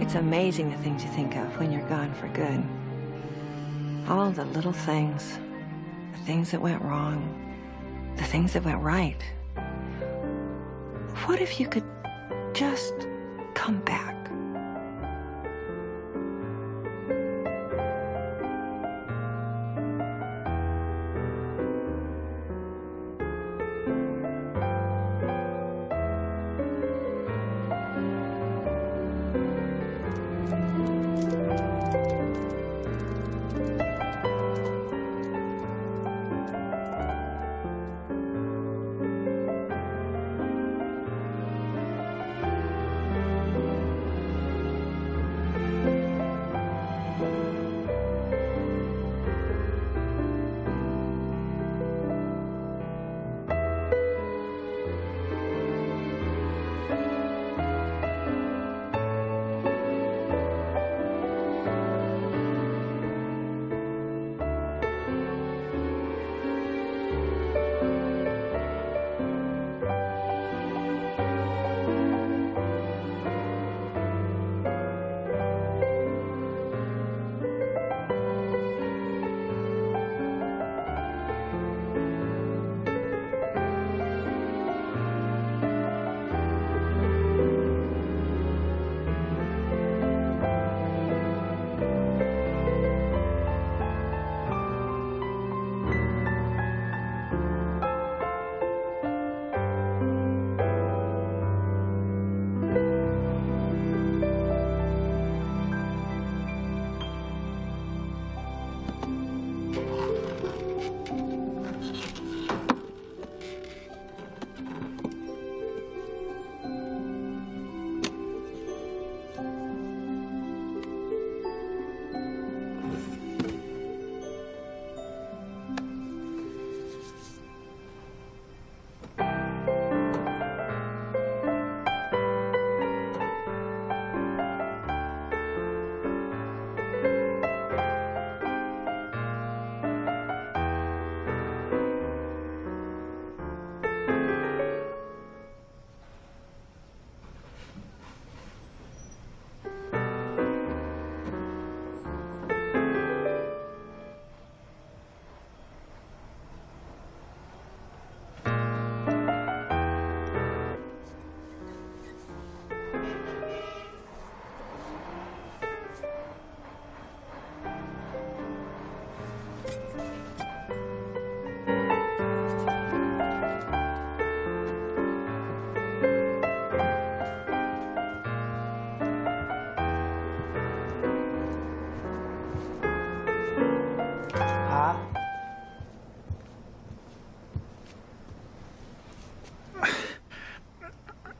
It's amazing the things you think of when you're gone for good. All the little things, the things that went wrong, the things that went right. What if you could just come back?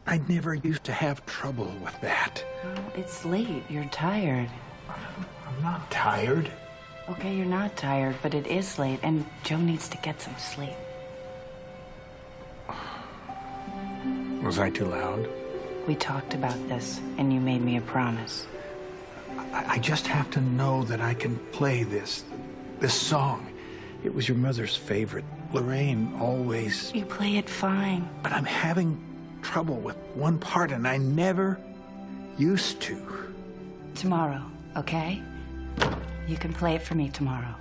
I never used to have trouble with that. Oh, it's late. You're tired. I'm not tired. Okay, you're not tired, but it is late, and Joe needs to get some sleep. Was I too loud? We talked about this, and you made me a promise. I just have to know that I can play this song. It was your mother's favorite. Lorraine always... You play it fine. But I'm having trouble with one part, and I never used to. Tomorrow, okay? You can play it for me tomorrow.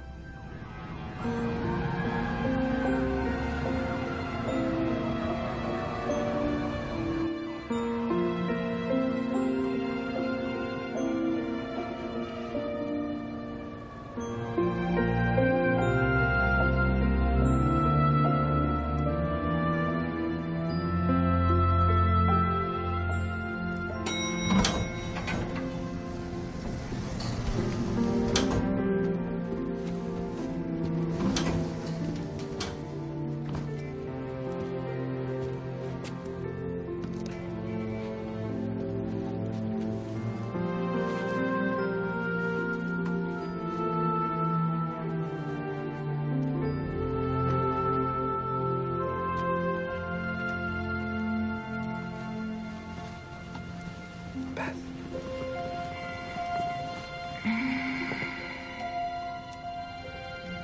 Beth.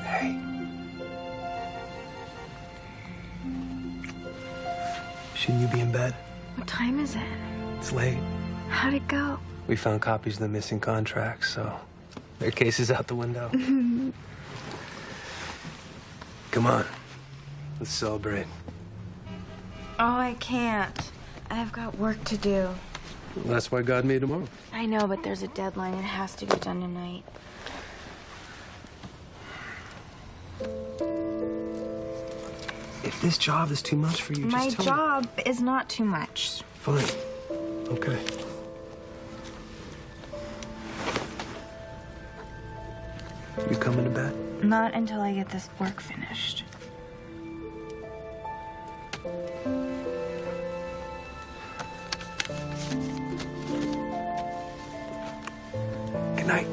Hey. Shouldn't you be in bed? What time is it? It's late. How'd it go? We found copies of the missing contracts, so their case is out the window. Come on, let's celebrate. Oh, I can't. I've got work to do. Well, that's why God made tomorrow. I know, but there's a deadline. It has to get done tonight. If this job is too much for you, My just tell me. job is not too much. Fine. Okay. You coming to bed? Not until I get this work finished. Good night.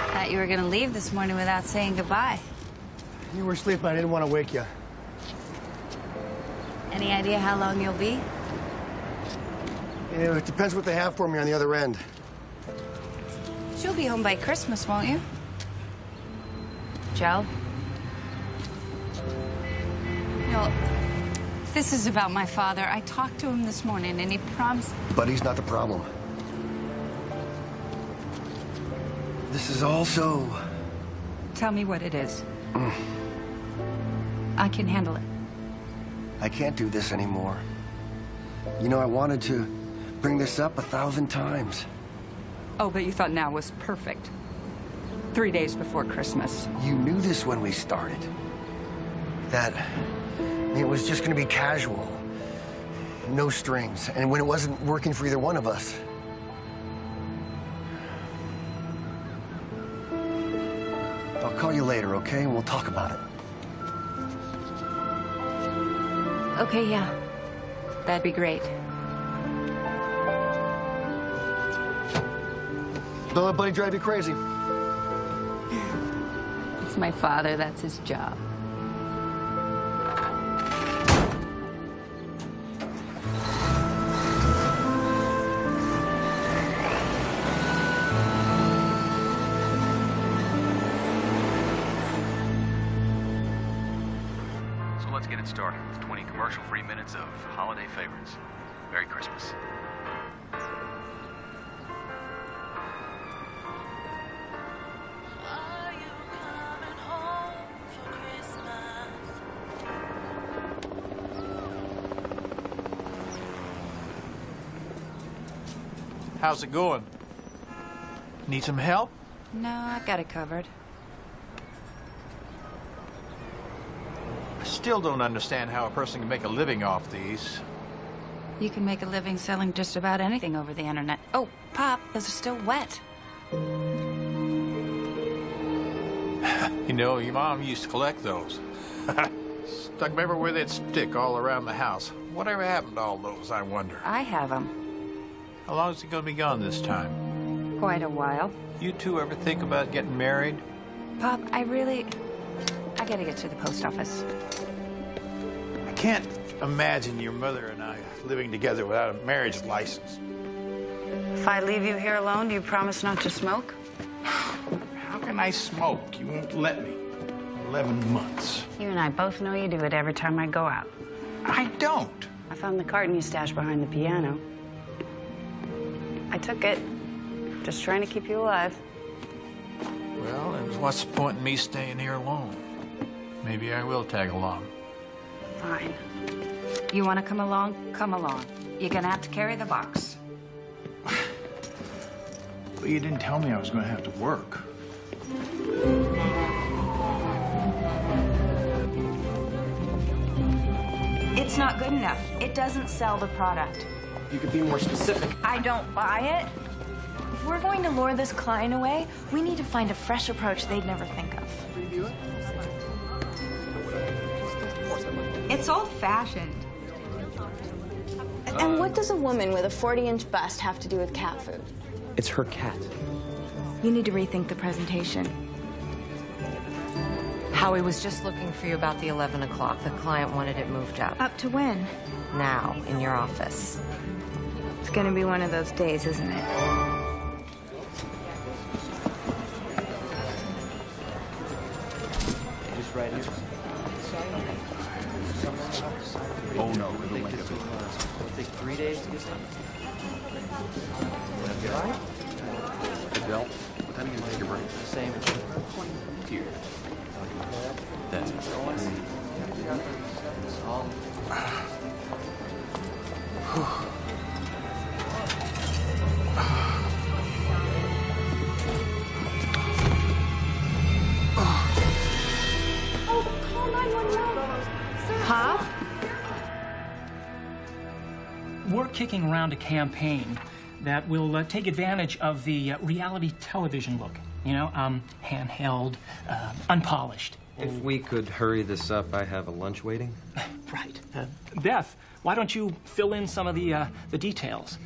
Thought you were gonna leave this morning without saying goodbye. You were sleeping. I didn't want to wake you. Any idea how long you'll be? You know, it depends what they have for me on the other end. She'll be home by Christmas, won't you? Joe? No, this is about my father. I talked to him this morning, and he promised... But he's not the problem. This is also... Tell me what it is. I can handle it. I can't do this anymore. You know, I wanted to bring this up 1,000 times. Oh, but you thought now was perfect. 3 days before Christmas. You knew this when we started. That it was just going to be casual. No strings. And when it wasn't working for either one of us. I'll call you later, okay? And we'll talk about it. Okay, yeah. That'd be great. Don't let Buddy drive you crazy. It's my father. That's his job. So let's get it started with 20 commercial-free minutes of holiday favorites. Merry Christmas. How's it going? Need some help? No, I got it covered. I still don't understand how a person can make a living off these. You can make a living selling just about anything over the internet. Oh, Pop, those are still wet. You know, your mom used to collect those. Stuck them everywhere they'd stick all around the house. Whatever happened to all those, I wonder? I have them. How long is he gonna be gone this time? Quite a while. You two ever think about getting married? Pop, I gotta get to the post office. I can't imagine your mother and I living together without a marriage license. If I leave you here alone, do you promise not to smoke? How can I smoke? You won't let me. 11 months. You and I both know you do it every time I go out. I don't. I found the carton you stashed behind the piano. I took it. Just trying to keep you alive. Well, and what's the point in me staying here alone? Maybe I will tag along. Fine. You want to come along? Come along. You're gonna have to carry the box. Well, you didn't tell me I was going to have to work. It's not good enough. It doesn't sell the product. You could be more specific. I don't buy it. If we're going to lure this client away, we need to find a fresh approach they'd never think of. Preview it. It's old-fashioned. And what does a woman with a 40-inch bust have to do with cat food? It's her cat. You need to rethink the presentation. Howie was just looking for you about the 11 o'clock. The client wanted it moved up. Up to when? Now, in your office. It's gonna be one of those days, isn't it? Just right here. Oh, no. It'll take 3 days to get done. Bill, what time do you take your break? Same. Here. That's it. Pop? We're kicking around a campaign that will take advantage of the reality television look. You know, handheld, unpolished. If we could hurry this up, I have a lunch waiting. Right. Beth, why don't you fill in some of the details?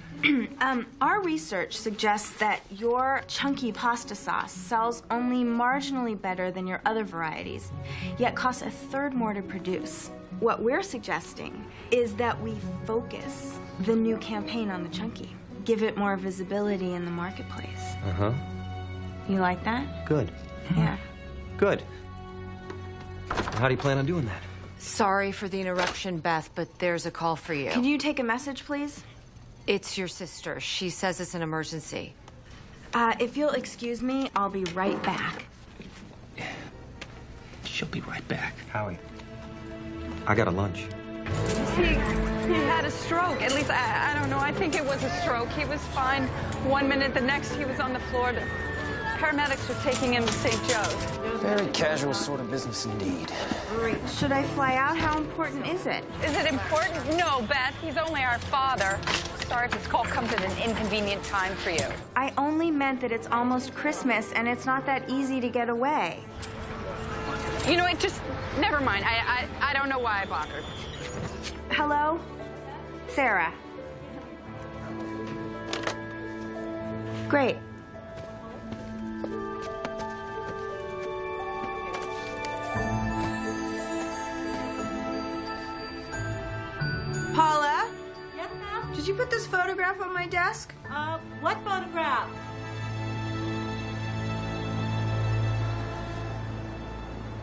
Our research suggests that your chunky pasta sauce sells only marginally better than your other varieties, yet costs a third more to produce. What we're suggesting is that we focus the new campaign on the chunky, give it more visibility in the marketplace. Uh-huh. You like that? Good. Yeah. Good. How do you plan on doing that? Sorry for the interruption, Beth, but there's a call for you. Can you take a message, please? It's your sister. She says it's an emergency. If you'll excuse me, I'll be right back. She'll be right back. Howie, I got a lunch. He had a stroke. At least, I don't know. I think it was a stroke. He was fine 1 minute. The next, he was on the floor. The paramedics were taking him to St. Joe's. Very casual sort of business indeed. Should I fly out? How important is it? Is it important? No, Beth. He's only our father. Sorry if this call comes at an inconvenient time for you. I only meant that it's almost Christmas and it's not that easy to get away. You know, it just... Never mind. I don't know why I bothered. Hello? Sarah. Great. Paula? Yes, ma'am? Did you put this photograph on my desk? What photograph?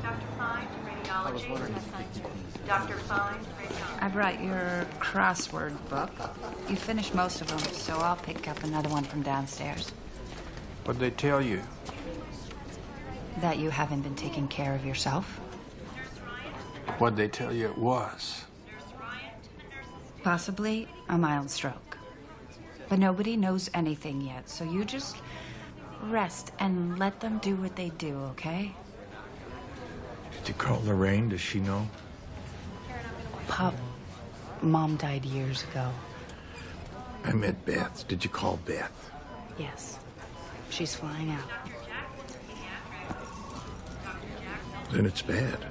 Dr. Fine, radiology. Dr. Fine, radiology. I brought your crossword book. You finished most of them, so I'll pick up another one from downstairs. What'd they tell you? That you haven't been taking care of yourself? What'd they tell you it was? Possibly a mild stroke. But nobody knows anything yet, so you just rest and let them do what they do, okay? Did you call Lorraine? Does she know? Pop, Mom died years ago. I meant Beth. Did you call Beth? Yes. She's flying out. Then it's bad.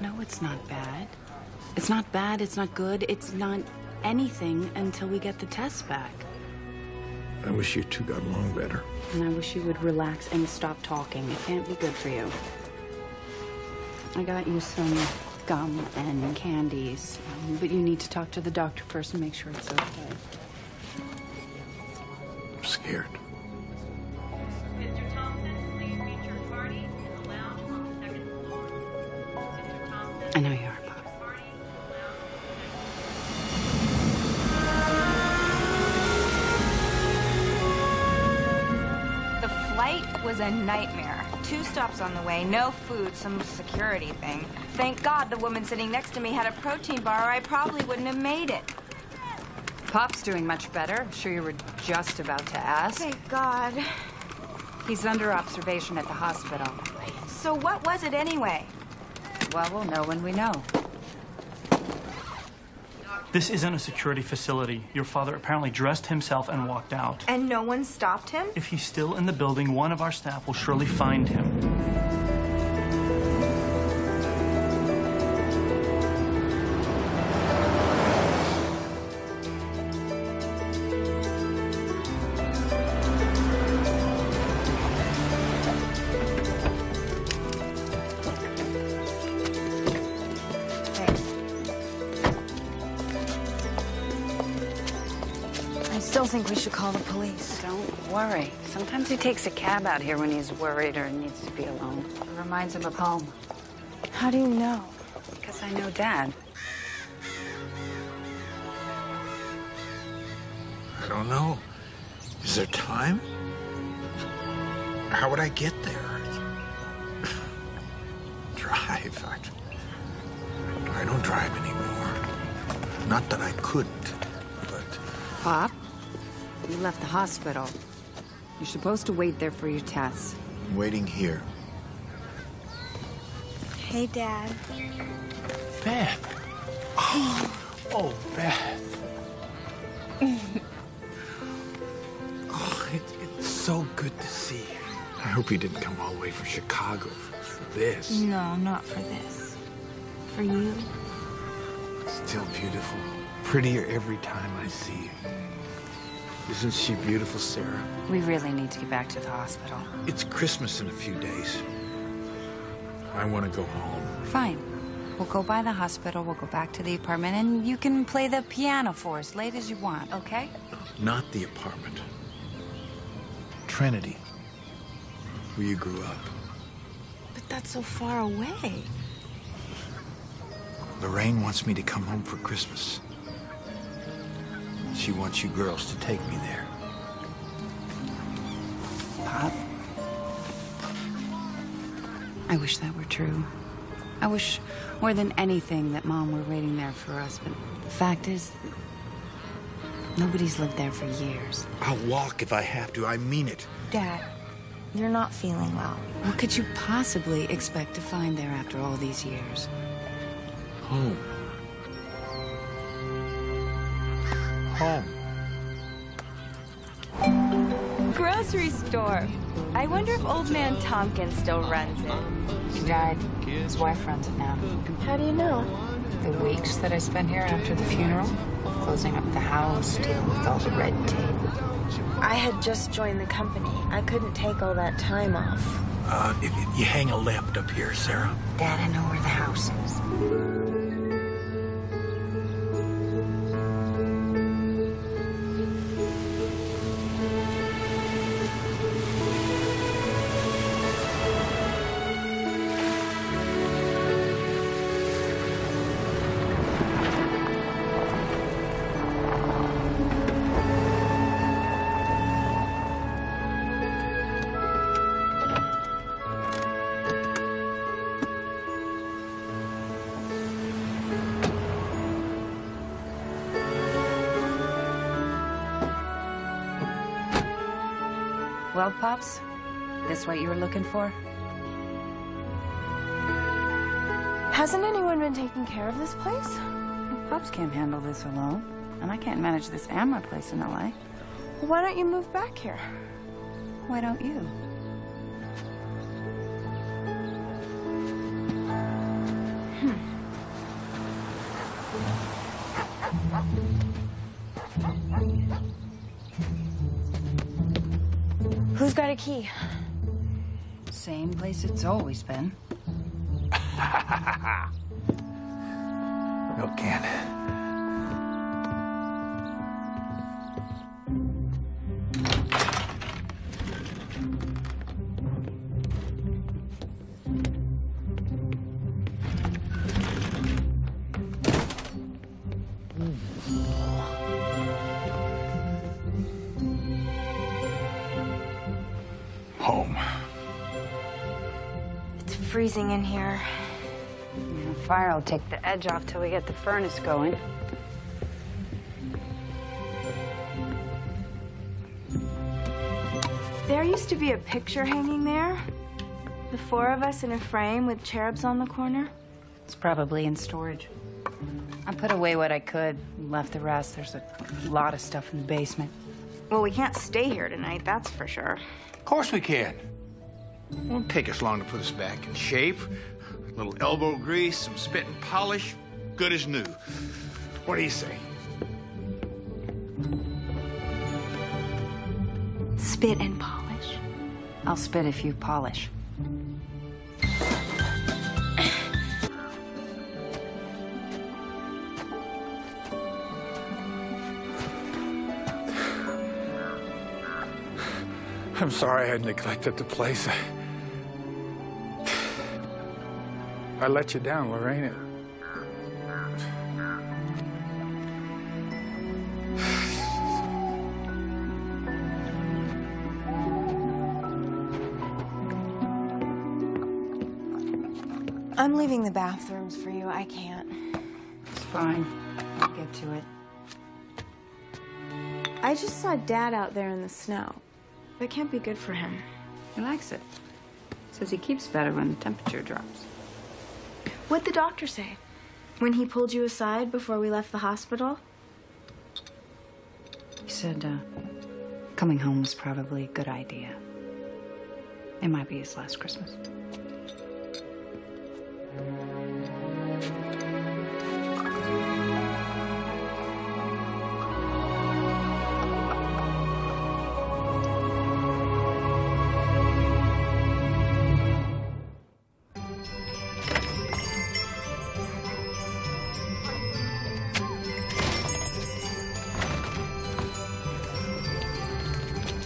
No, it's not bad. It's not bad, it's not good, it's not anything until we get the tests back. I wish you two got along better. And I wish you would relax and stop talking. It can't be good for you. I got you some gum and candies, but you need to talk to the doctor first and make sure it's okay. I'm scared. Mr. Thompson, please meet your party in the lounge on the second floor. Mr. Thompson. I know you are, Pop. The flight was a nightmare. 2 stops on the way, no food, some security thing. Thank God the woman sitting next to me had a protein bar, or I probably wouldn't have made it. Pop's doing much better. I'm sure you were just about to ask. Thank God. He's under observation at the hospital. So what was it anyway? Well, we'll know when we know. This isn't a security facility. Your father apparently dressed himself and walked out. And no one stopped him? If he's still in the building, one of our staff will surely find him. still think we should call the police. Don't worry. Sometimes he takes a cab out here when he's worried or needs to be alone. It reminds him of home. How do you know? Because I know Dad. I don't know. Is there time? How would I get there? Drive. I don't drive anymore. Not that I couldn't, but... Pop, you left the hospital. You're supposed to wait there for your tests. I'm waiting here. Hey, Dad. Beth. Oh, Beth. It's so good to see you. I hope you didn't come all the way from Chicago for this. No, not for this. For you. Still beautiful. Prettier every time I see you. Isn't she beautiful, Sarah? We really need to get back to the hospital. It's Christmas in a few days. I want to go home. Fine. We'll go by the hospital, we'll go back to the apartment, and you can play the piano for us late as you want, okay? Not the apartment. Trinity. Where you grew up. But that's so far away. Lorraine wants me to come home for Christmas. She wants you girls to take me there. Pop? I wish that were true. I wish more than anything that Mom were waiting there for us, but the fact is, nobody's lived there for years. I'll walk if I have to. I mean it. Dad, you're not feeling well. What could you possibly expect to find there after all these years? Home. Home. Grocery store. I wonder if old man Tompkins still runs it. He died. His wife runs it now. How do you know? The weeks that I spent here after the funeral, closing up the house, dealing with all the red tape. I had just joined the company. I couldn't take all that time off. If you hang a left up here, Sarah. Dad, I know where the house is. Well, Pops, this what you were looking for? Hasn't anyone been taking care of this place? Pops can't handle this alone, and I can't manage this and my place in LA. Well, why don't you move back here? Why don't you? Who's got a key? Same place it's always been. Milk can. Home. It's freezing in here. The fire will take the edge off till we get the furnace going. There used to be a picture hanging there. The four of us in a frame with cherubs on the corner. It's probably in storage. I put away what I could, and left the rest. There's a lot of stuff in the basement. Well, we can't stay here tonight, that's for sure. Of course we can. Won't take us long to put us back in shape. A little elbow grease, some spit and polish, good as new. What do you say? Spit and polish. I'll spit if you polish. I'm sorry I neglected the place. I let you down, Lorraine. I'm leaving the bathrooms for you. I can't. It's fine. I'll get to it. I just saw Dad out there in the snow. That can't be good for him. He likes it. Says he keeps better when the temperature drops. What'd the doctor say? When he pulled you aside before we left the hospital? He said, coming home was probably a good idea. It might be his last Christmas.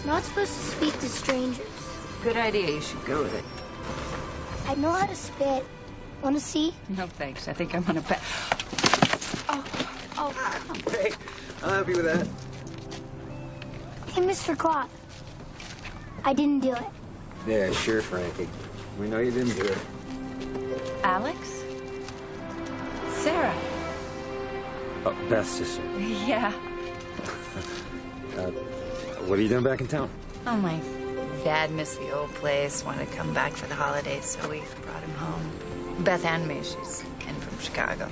Not supposed to speak to strangers. Good idea. You should go with it. I know how to spit. Want to see? No, thanks. I think I'm gonna bet. Oh, come on. Hey, I'm happy with that. Hey, Mr. Cloth. I didn't do it. Yeah, sure, Frankie. We know you didn't do it. Alex? Sarah. Oh, Beth's sister. Yeah. What are you doing back in town? Oh, my dad missed the old place, wanted to come back for the holidays, so we brought him home. Beth and me, she's in from Chicago.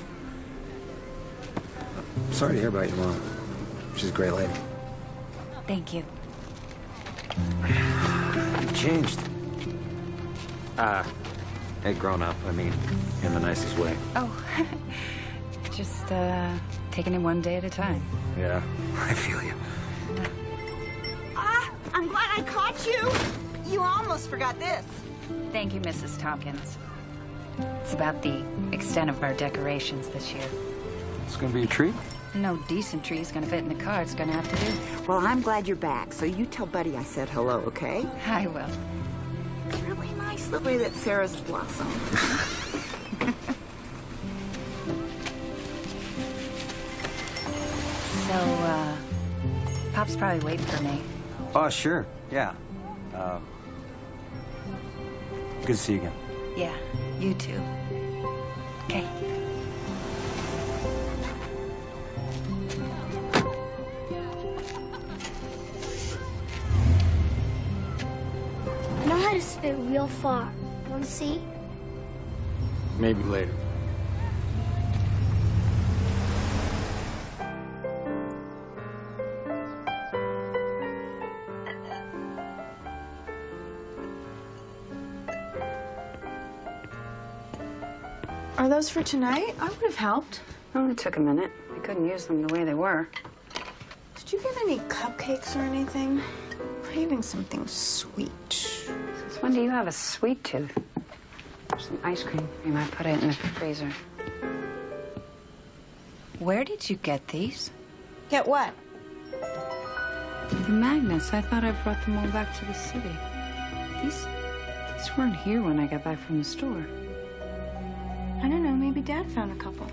Sorry to hear about your mom. She's a great lady. Thank you. You've changed. Hey, grown up, I mean, in the nicest way. Oh, just taking it one day at a time. Yeah, I feel you. I'm glad I caught you. You almost forgot this. Thank you, Mrs. Tompkins. It's about the extent of our decorations this year. It's gonna be a treat. No decent tree is gonna fit in the car. It's gonna have to do. Well, I'm glad you're back, so you tell Buddy I said hello, okay? I will. It's really nice the way that Sarah's blossomed. So, Pop's probably waiting for me. Oh, sure. Yeah. Good to see you again. Yeah, you too. Okay. I know how to spit real far. Want to see? Maybe later. Are those for tonight? I would have helped. Oh, it took a minute. We couldn't use them the way they were. Did you get any cupcakes or anything? Craving something sweet. Since when do you have a sweet tooth? There's some ice cream. You might put it in the freezer. Where did you get these? Get what? The magnets. I thought I brought them all back to the city. These weren't here when I got back from the store. I don't know, maybe Dad found a couple.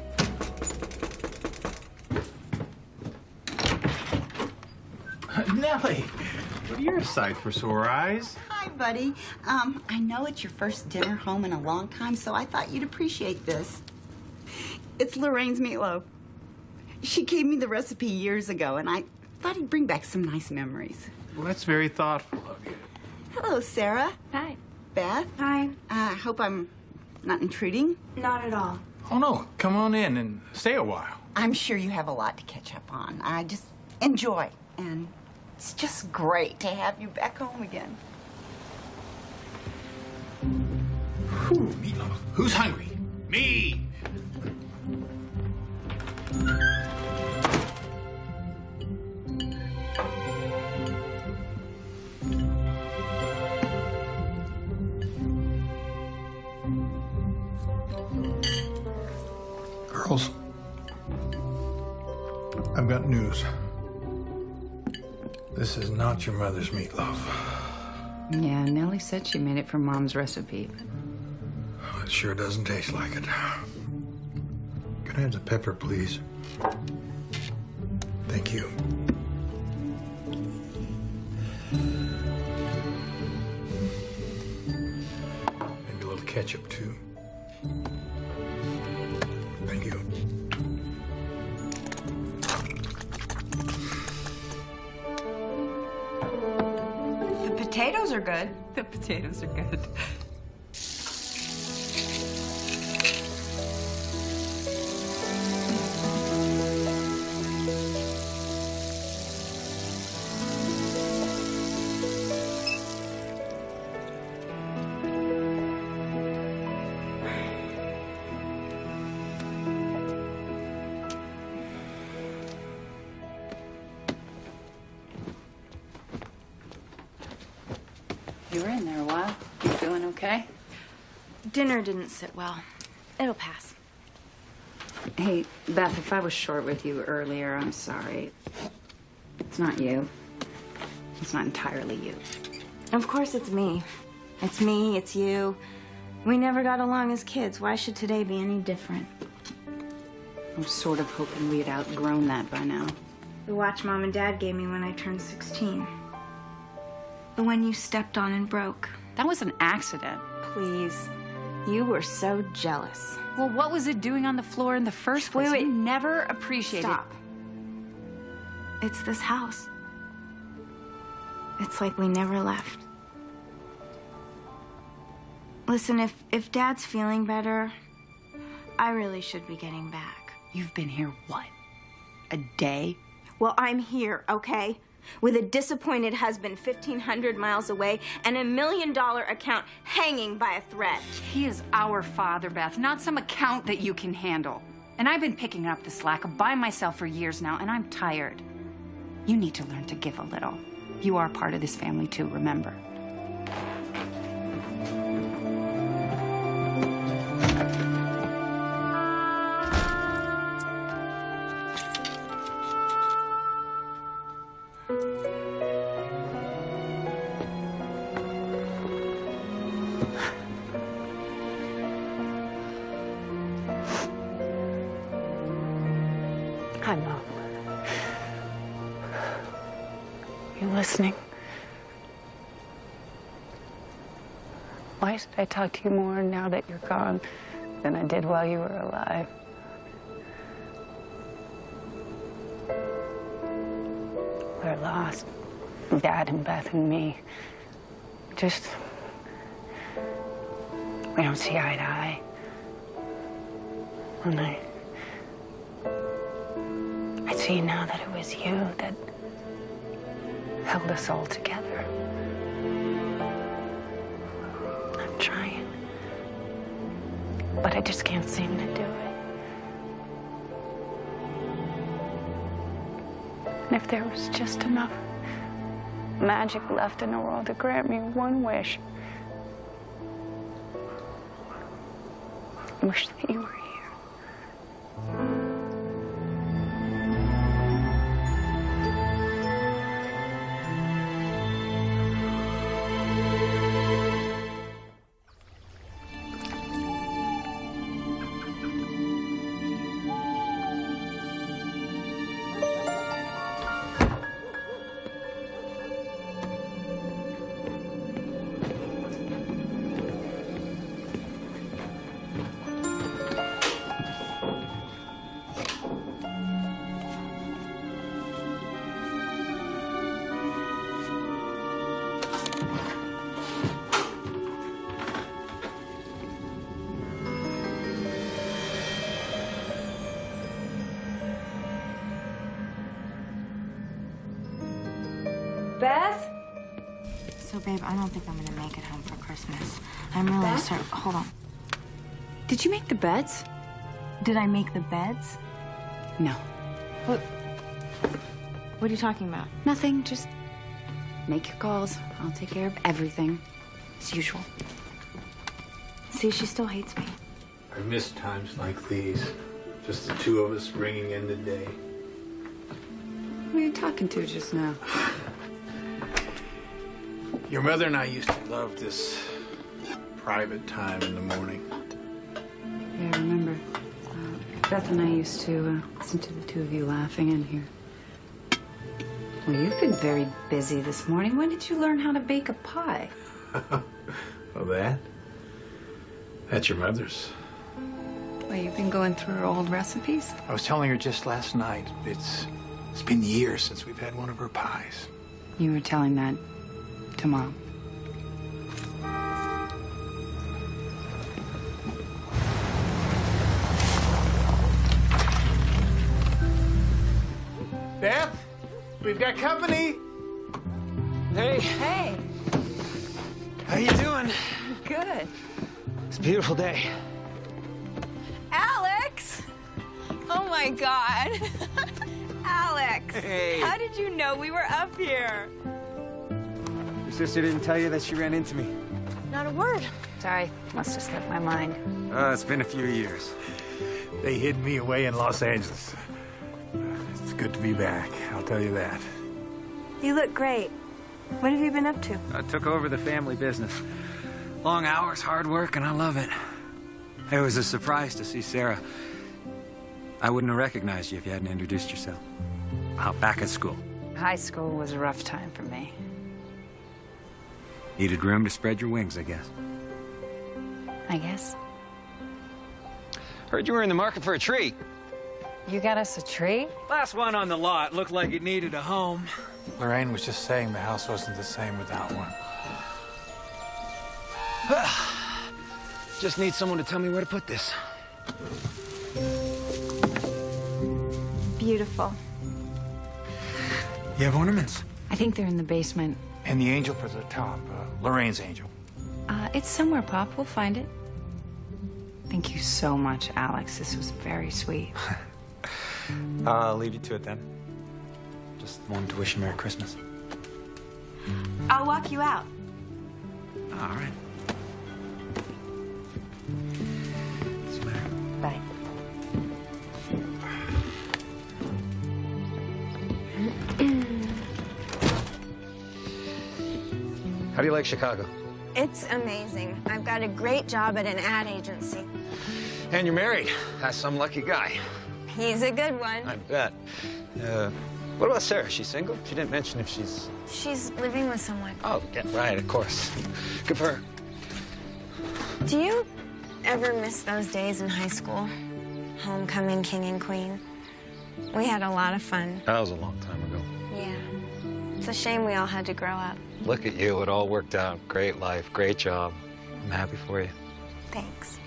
Nellie, what are your sight for sore eyes? Hi, Buddy. I know it's your first dinner home in a long time, so I thought you'd appreciate this. It's Lorraine's meatloaf. She gave me the recipe years ago, and I thought it'd bring back some nice memories. Well, that's very thoughtful of you. Hello, Sarah. Hi. Beth. Hi. I hope I'm not intruding. Not at all. Oh, no. Come on in and stay a while. I'm sure you have a lot to catch up on. I just enjoy, and it's just great to have you back home again. Ooh, meatloaf. Who's hungry? Me! Girls, I've got news. This is not your mother's meatloaf. Yeah, Nellie said she made it from Mom's recipe. It sure doesn't taste like it. Can I have the pepper, please? Thank you. Maybe a little ketchup, too. Thank you. The potatoes are good. The potatoes are good. You were in there a while. You feeling okay? Dinner didn't sit well. It'll pass. Hey, Beth, if I was short with you earlier, I'm sorry. It's not you. It's not entirely you. Of course it's me. It's me, it's you. We never got along as kids. Why should today be any different? I was sort of hoping we had outgrown that by now. The watch Mom and Dad gave me when I turned 16. The one you stepped on and broke. That was an accident. Please. You were so jealous. Well, what was it doing on the floor in the first place? Wait. You never appreciated... Stop. It's this house. It's like we never left. Listen, if Dad's feeling better, I really should be getting back. You've been here, what? A day? Well, I'm here, okay? With a disappointed husband 1,500 miles away and $1 million account hanging by a thread. He is our father, Beth, not some account that you can handle. And I've been picking up the slack by myself for years now, and I'm tired. You need to learn to give a little. You are part of this family too, remember. Hi, Mom. You listening? Why should I talk to you more now that you're gone than I did while you were alive? We're lost. Dad and Beth and me. Just... we don't see eye to eye. And I see now that it was you that held us all together. I'm trying, but I just can't seem to do it. And if there was just enough magic left in the world to grant me one wish, I wish that you were here. Beth? So, babe, I don't think I'm gonna make it home for Christmas. I'm really Beth? sorry. Hold on. Did you make the beds? Did I make the beds? No. What are you talking about? Nothing, just make your calls. I'll take care of everything, as usual. See, she still hates me. I miss times like these. Just the two of us ringing in the day. Who were you talking to just now? Your mother and I used to love this private time in the morning. Yeah, I remember. Beth and I used to listen to the two of you laughing in here. Well, you've been very busy this morning. When did you learn how to bake a pie? Well, that's your mother's. Well, you've been going through her old recipes? I was telling her just last night. It's been years since we've had one of her pies. You were telling that to Mom. Beth, we've got company. Hey. Hey. How you doing? Good. It's a beautiful day. Alex! Oh my God. Alex! Hey. How did you know we were up here? Your sister didn't tell you that she ran into me? Not a word. Sorry, must have slipped my mind. It's been a few years. They hid me away in Los Angeles. It's good to be back, I'll tell you that. You look great. What have you been up to? I took over the family business. Long hours, hard work, and I love it. It was a surprise to see Sarah. I wouldn't have recognized you if you hadn't introduced yourself. Back at school. High school was a rough time for me. Needed room to spread your wings, I guess. I guess. Heard you were in the market for a tree. You got us a tree? Last one on the lot. Looked like it needed a home. Lorraine was just saying the house wasn't the same without one. Just need someone to tell me where to put this. Beautiful. You have ornaments? I think they're in the basement. And the angel for the top, Lorraine's angel. It's somewhere, Pop. We'll find it. Thank you so much, Alex. This was very sweet. I'll leave you to it then. Just wanted to wish you Merry Christmas. I'll walk you out. All right. See you later. Bye. How do you like Chicago? It's amazing. I've got a great job at an ad agency. And you're married. That's some lucky guy. He's a good one. I bet. What about Sarah? She's single? She didn't mention if she's... She's living with someone. Oh, yeah, right, of course. Good for her. Do you ever miss those days in high school? Homecoming king and queen. We had a lot of fun. That was a long time ago. Yeah. It's a shame we all had to grow up. Look at you. It all worked out. Great life, great job. I'm happy for you. Thanks.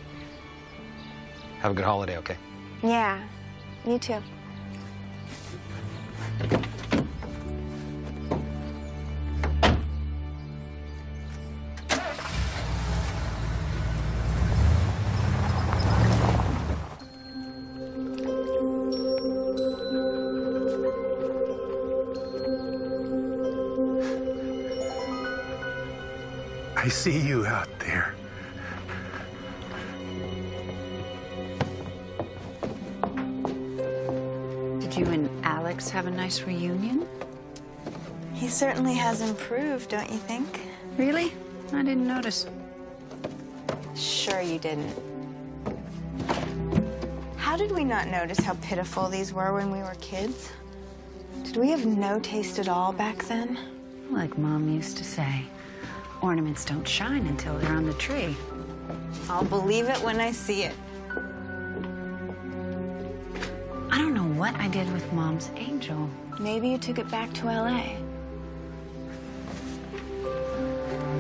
Have a good holiday, okay? Yeah, you too. I see you out there. Did you and Alex have a nice reunion? He certainly has improved, don't you think? Really? I didn't notice. Sure you didn't. How did we not notice how pitiful these were when we were kids? Did we have no taste at all back then? Like Mom used to say, ornaments don't shine until they're on the tree. I'll believe it when I see it. I don't know what I did with Mom's angel. Maybe you took it back to L.A.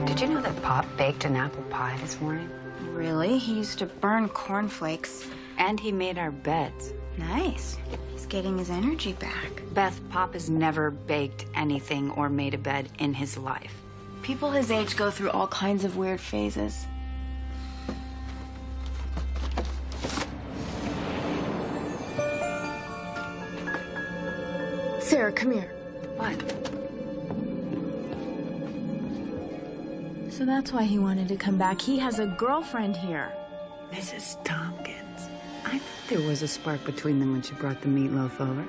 Did you know that Pop baked an apple pie this morning? Really? He used to burn cornflakes. And he made our beds. Nice. He's getting his energy back. Beth, Pop has never baked anything or made a bed in his life. People his age go through all kinds of weird phases. Sarah, come here. What? So that's why he wanted to come back. He has a girlfriend here. Mrs. Tompkins. I thought there was a spark between them when she brought the meatloaf over.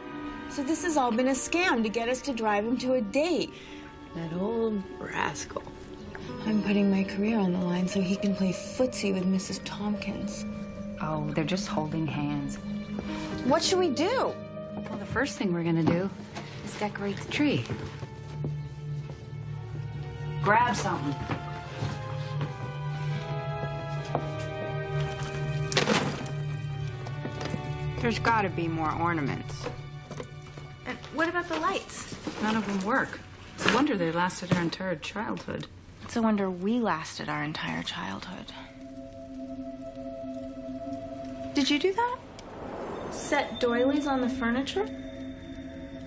So this has all been a scam to get us to drive him to a date. That old rascal. I'm putting my career on the line so he can play footsie with Mrs. Tompkins. Oh, they're just holding hands. What should we do? Well, the first thing we're gonna do is decorate the tree. Grab something. There's gotta be more ornaments. And what about the lights? None of them work. It's a wonder they lasted our entire childhood. It's a wonder we lasted our entire childhood. Did you do that? Set doilies on the furniture?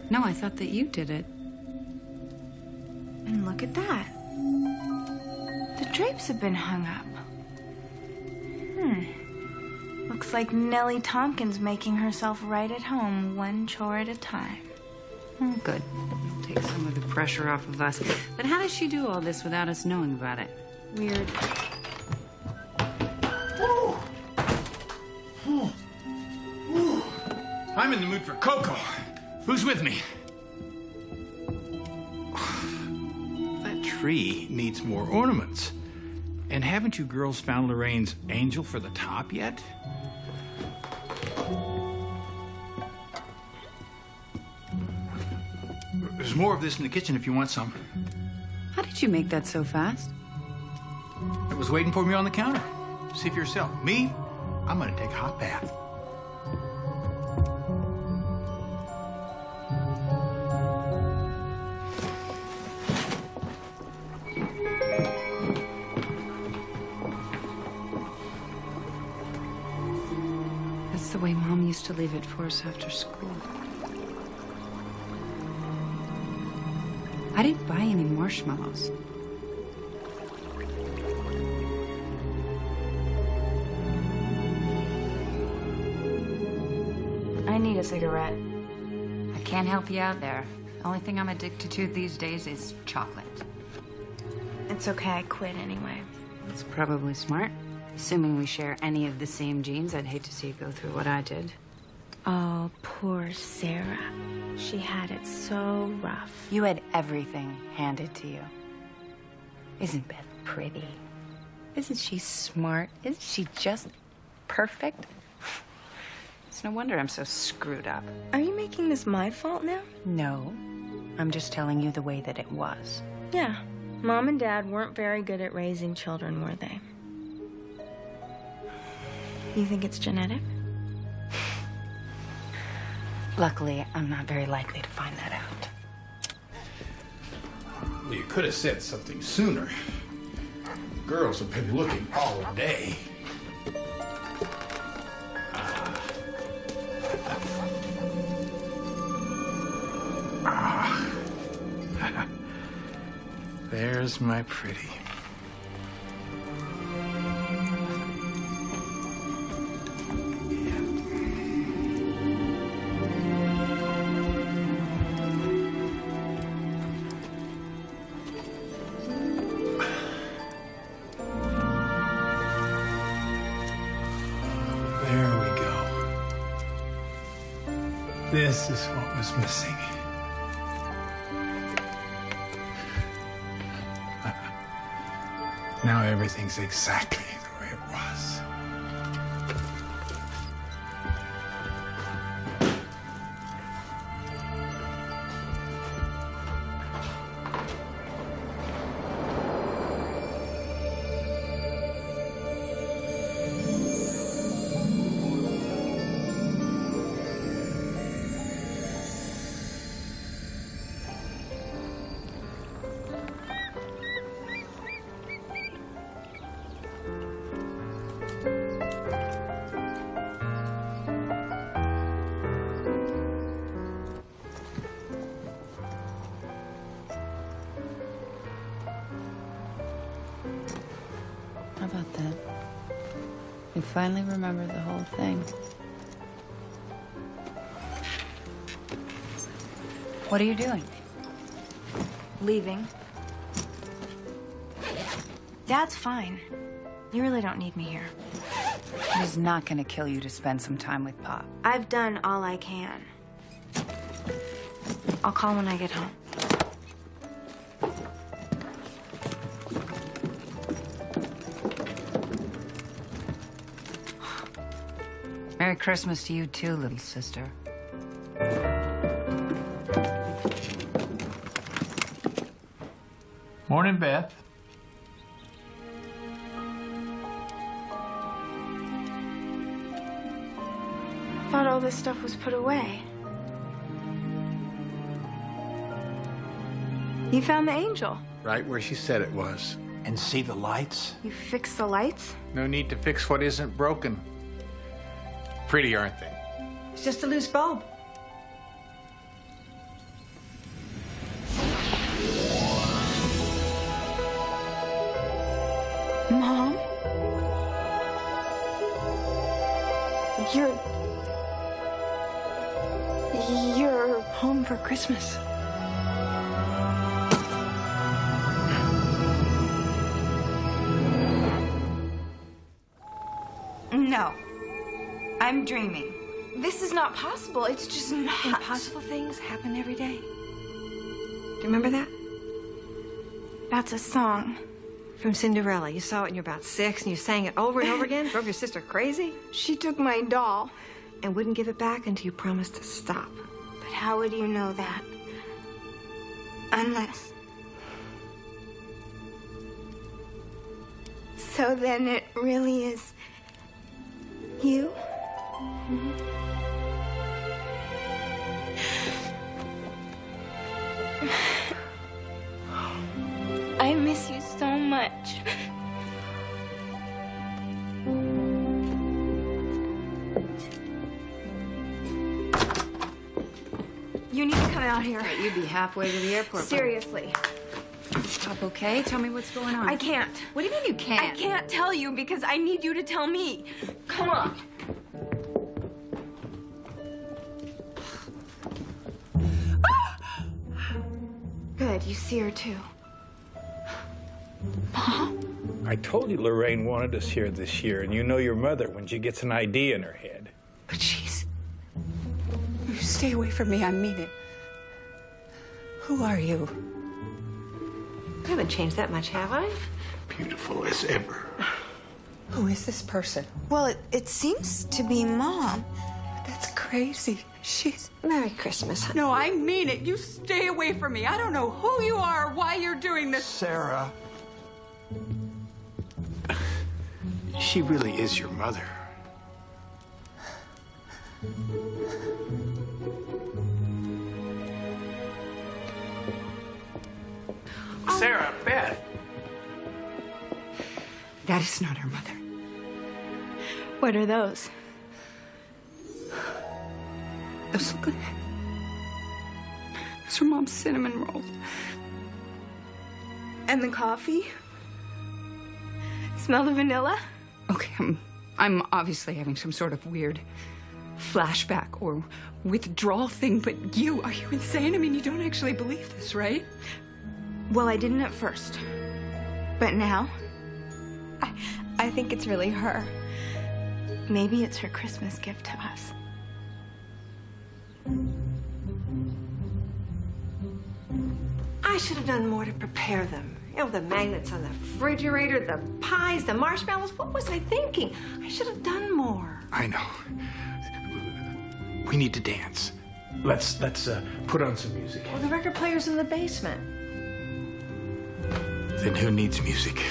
No, I thought that you did it. And look at that. The drapes have been hung up. Looks like Nellie Tompkins making herself right at home, one chore at a time. Oh, good. Take some of the pressure off of us. But how does she do all this without us knowing about it? Weird. I'm in the mood for cocoa. Who's with me? That tree needs more ornaments. And haven't you girls found Lorraine's angel for the top yet? There's more of this in the kitchen if you want some. How did you make that so fast? It was waiting for me on the counter. See for yourself. Me, I'm gonna take a hot bath. That's the way Mom used to leave it for us after school. I didn't buy any marshmallows. I need a cigarette. I can't help you out there. The only thing I'm addicted to these days is chocolate. It's okay, I quit anyway. That's probably smart. Assuming we share any of the same genes, I'd hate to see you go through what I did. Oh, poor Sarah. She had it so rough. You had everything handed to you. Isn't Beth pretty? Isn't she smart? Isn't she just perfect? It's no wonder I'm so screwed up. Are you making this my fault now? No. I'm just telling you the way that it was. Yeah. Mom and Dad weren't very good at raising children, were they? You think it's genetic? Luckily, I'm not very likely to find that out. Well, you could have said something sooner. Girls have been looking all day. There's my pretty. There we go. This is what was missing. Now everything's exactly the way it was. How about that? You finally remember the whole thing. What are you doing? Leaving. Dad's fine. You really don't need me here. It is not going to kill you to spend some time with Pop. I've done all I can. I'll call when I get home. Merry Christmas to you too, little sister. Morning, Beth. Thought all this stuff was put away. You found the angel. Right where she said it was. And see the lights? You fixed the lights? No need to fix what isn't broken. Pretty, aren't they? It's just a loose bulb. Mom? You're home for Christmas. No. I'm dreaming. This is not possible. It's just not. Impossible things happen every day. Do you remember that? That's a song. From Cinderella. You saw it when you were about 6 and you sang it over and over again? Drove your sister crazy? She took my doll. And wouldn't give it back until you promised to stop. But how would you know that? Unless... So then it really is... you? I miss you so much. You need to come out here. Right, you'd be halfway to the airport. Seriously. Pop, okay? Tell me what's going on. I can't. What do you mean you can't? I can't tell you because I need you to tell me. Come on. Good, you see her too. Mom? I told you Lorraine wanted us here this year, and you know your mother when she gets an idea in her head. But she's... You stay away from me, I mean it. Who are you? I haven't changed that much, have I? Beautiful as ever. Who is this person? Well, it seems to be Mom. That's crazy. She's... Merry Christmas, honey. No, I mean it. You stay away from me. I don't know who you are or why you're doing this. Sarah. She really is your mother. Sarah, Beth. That is not her mother. What are those? Those look good. Those are Mom's cinnamon rolls. And the coffee? Smell the vanilla? Okay, I'm obviously having some sort of weird flashback or withdrawal thing, but are you insane? I mean, you don't actually believe this, right? Well, I didn't at first. But now, I think it's really her. Maybe it's her Christmas gift to us. I should have done more to prepare them. You know, the magnets on the refrigerator, the pies, the marshmallows. What was I thinking? I should have done more. I know. We need to dance. Let's put on some music. Well, the record player's in the basement. Then who needs music?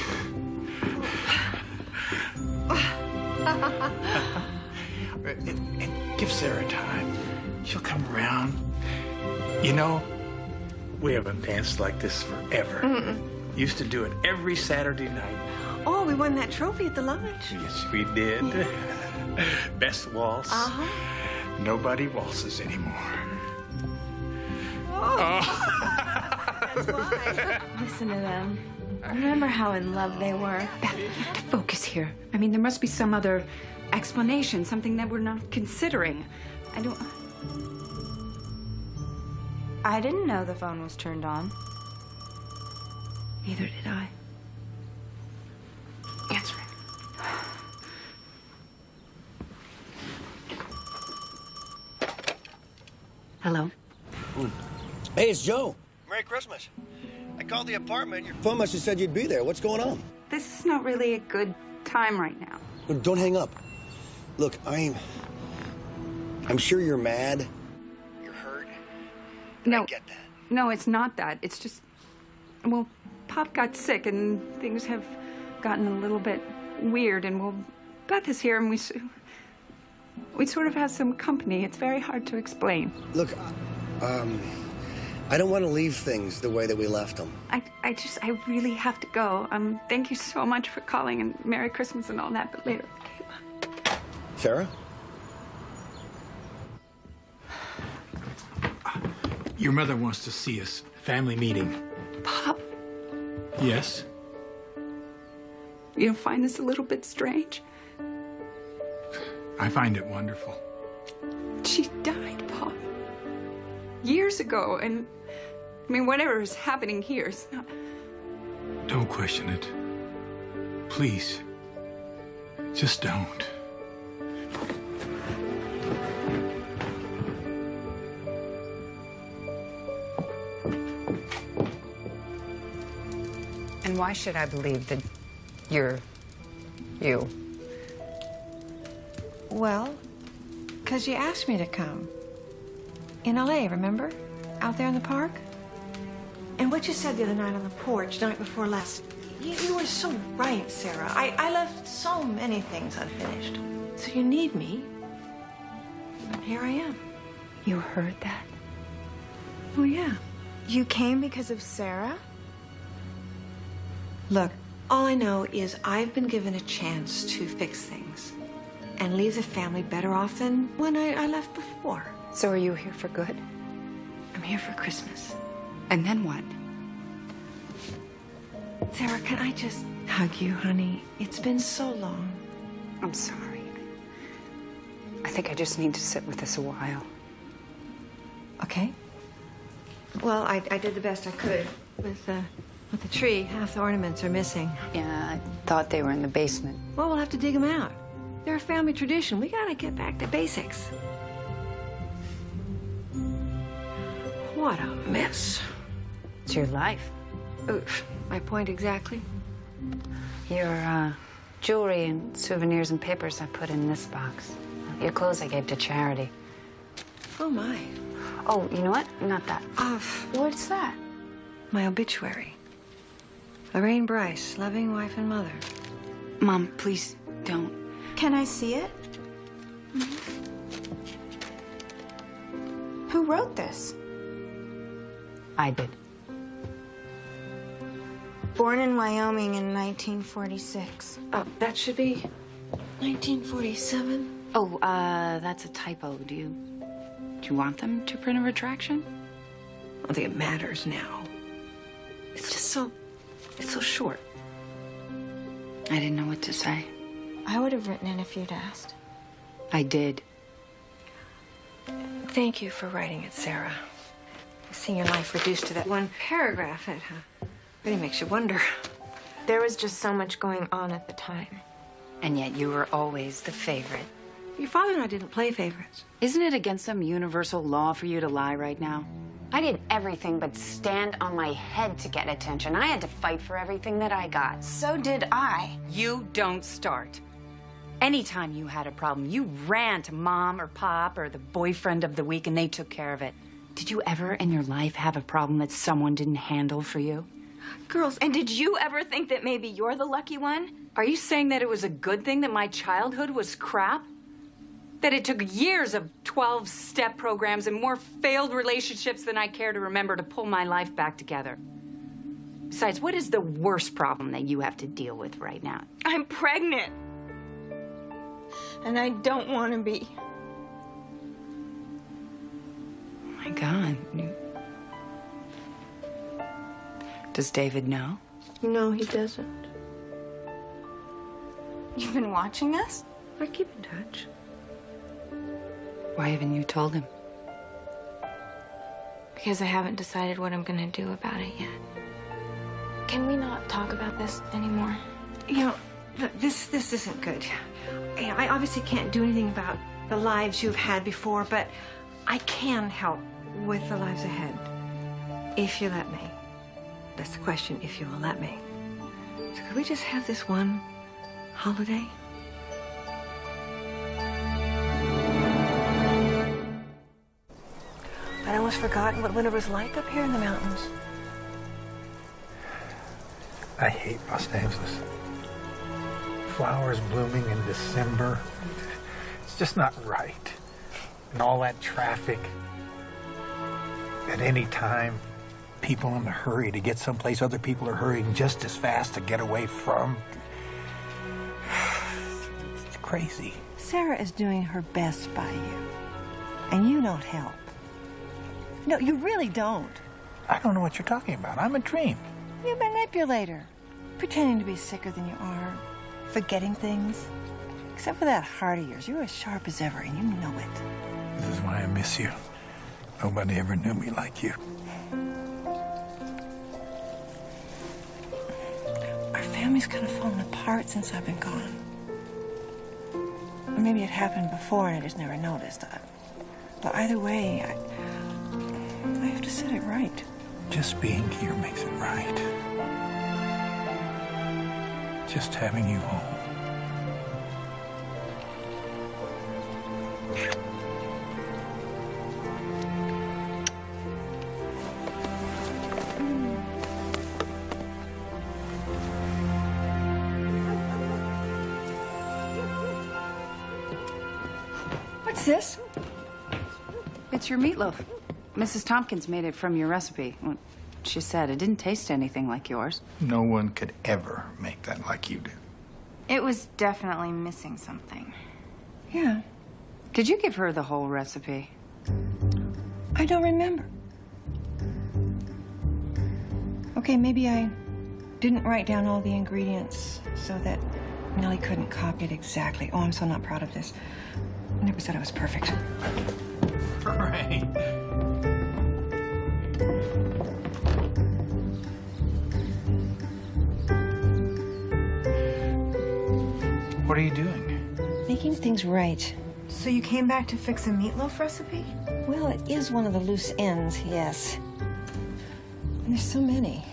And give Sarah time. She'll come around. You know, we haven't danced like this forever. Used to do it every Saturday night. Oh, we won that trophy at the lodge. Yes, we did. Yeah. Best waltz. Nobody waltzes anymore. That's why. Listen to them. Remember how in love they were. Beth, you have to focus here. I mean, there must be some other explanation, something that we're not considering. I didn't know the phone was turned on. Neither did I. Answer it. Hello? Hey, it's Joe. Merry Christmas. I called the apartment. Your phone must have said you'd be there. What's going on? This is not really a good time right now. Don't hang up. Look, I'm sure you're mad. You're hurt. No. I get that. No, it's not that. It's just, well, Pop got sick and things have gotten a little bit weird, and well, Beth is here and we sort of have some company. It's very hard to explain. Look, I don't want to leave things the way that we left them. I really have to go. Thank you so much for calling, and Merry Christmas and all that, but later. Sarah? Your mother wants to see us. Family meeting. Pop, Yes? you don't find this a little bit strange? I find it wonderful. She died, Pop. Years ago, and I mean, whatever is happening here is not. Don't question it. Please. Just don't. And why should I believe that you're you? Well, because you asked me to come. In L.A., remember? Out there in the park? And what you said the other night on the porch, night before last, you were so right, Sarah. I left so many things unfinished. So you need me. And here I am. You heard that? Oh, yeah. You came because of Sarah? Look, all I know is I've been given a chance to fix things and leave the family better off than when I left before. So are you here for good? I'm here for Christmas. And then what? Sarah, can I just hug you, honey? It's been so long. I'm sorry. I think I just need to sit with this a while. Okay. Well, I did the best I could with the tree. Half the ornaments are missing. Yeah, I thought they were in the basement. Well, we'll have to dig them out. They're a family tradition. We gotta get back to basics. What a mess. It's your life. Oof. My point exactly. Your jewelry and souvenirs and papers I put in this box. Your clothes I gave to charity. Oh, my. Oh, you know what? Not that. What's that? My obituary. Lorraine Bryce, loving wife and mother. Mom, please don't. Can I see it? Who wrote this? I did. Born in Wyoming in 1946. Oh, that should be 1947. Oh, that's a typo. Do you want them to print a retraction? I don't think it matters now. It's just it's so short. I didn't know what to say. I would have written it if you'd asked. I did. Thank you for writing it, Sarah. Seeing your life reduced to that one paragraph, it really makes you wonder. There was just so much going on at the time. And yet you were always the favorite. Your father and I didn't play favorites. Isn't it against some universal law for you to lie right now? I did everything but stand on my head to get attention. I had to fight for everything that I got. So did I. You don't start. Anytime you had a problem, you ran to Mom or Pop or the boyfriend of the week and they took care of it. Did you ever in your life have a problem that someone didn't handle for you? Girls, and did you ever think that maybe you're the lucky one? Are you saying that it was a good thing that my childhood was crap? That it took years of 12-step programs and more failed relationships than I care to remember to pull my life back together? Besides, what is the worst problem that you have to deal with right now? I'm pregnant. And I don't want to be. Oh my God. Does David know? No, he doesn't. You've been watching us? I keep in touch. Why haven't you told him? Because I haven't decided what I'm going to do about it yet. Can we not talk about this anymore? You know, look, this isn't good. I obviously can't do anything about the lives you've had before, but I can help with the lives ahead. If you let me. That's the question, if you will let me. So could we just have this one holiday? I almost forgotten what winter was like up here in the mountains. I hate Los Angeles. Flowers blooming in December. It's just not right. And all that traffic. At any time, people in a hurry to get someplace other people are hurrying just as fast to get away from. It's crazy. Sarah is doing her best by you. And you don't help. No, you really don't. I don't know what you're talking about. I'm a dream. You manipulate her. Pretending to be sicker than you are. Forgetting things. Except for that heart of yours, you're as sharp as ever, and you know it. This is why I miss you. Nobody ever knew me like you. Our family's kind of fallen apart since I've been gone. Or maybe it happened before and I just never noticed. But either way, I have to set it right. Just being here makes it right. Just having you home. What's this? It's your meatloaf. Mrs. Tompkins made it from your recipe. Well, she said it didn't taste anything like yours. No one could ever make that like you did. It was definitely missing something. Yeah. Did you give her the whole recipe? I don't remember. Okay, maybe I didn't write down all the ingredients so that Nellie couldn't copy it exactly. Oh, I'm so not proud of this. I never said it was perfect. Right. What are you doing? Making things right. So you came back to fix a meatloaf recipe? Well, it is one of the loose ends, yes. And there's so many.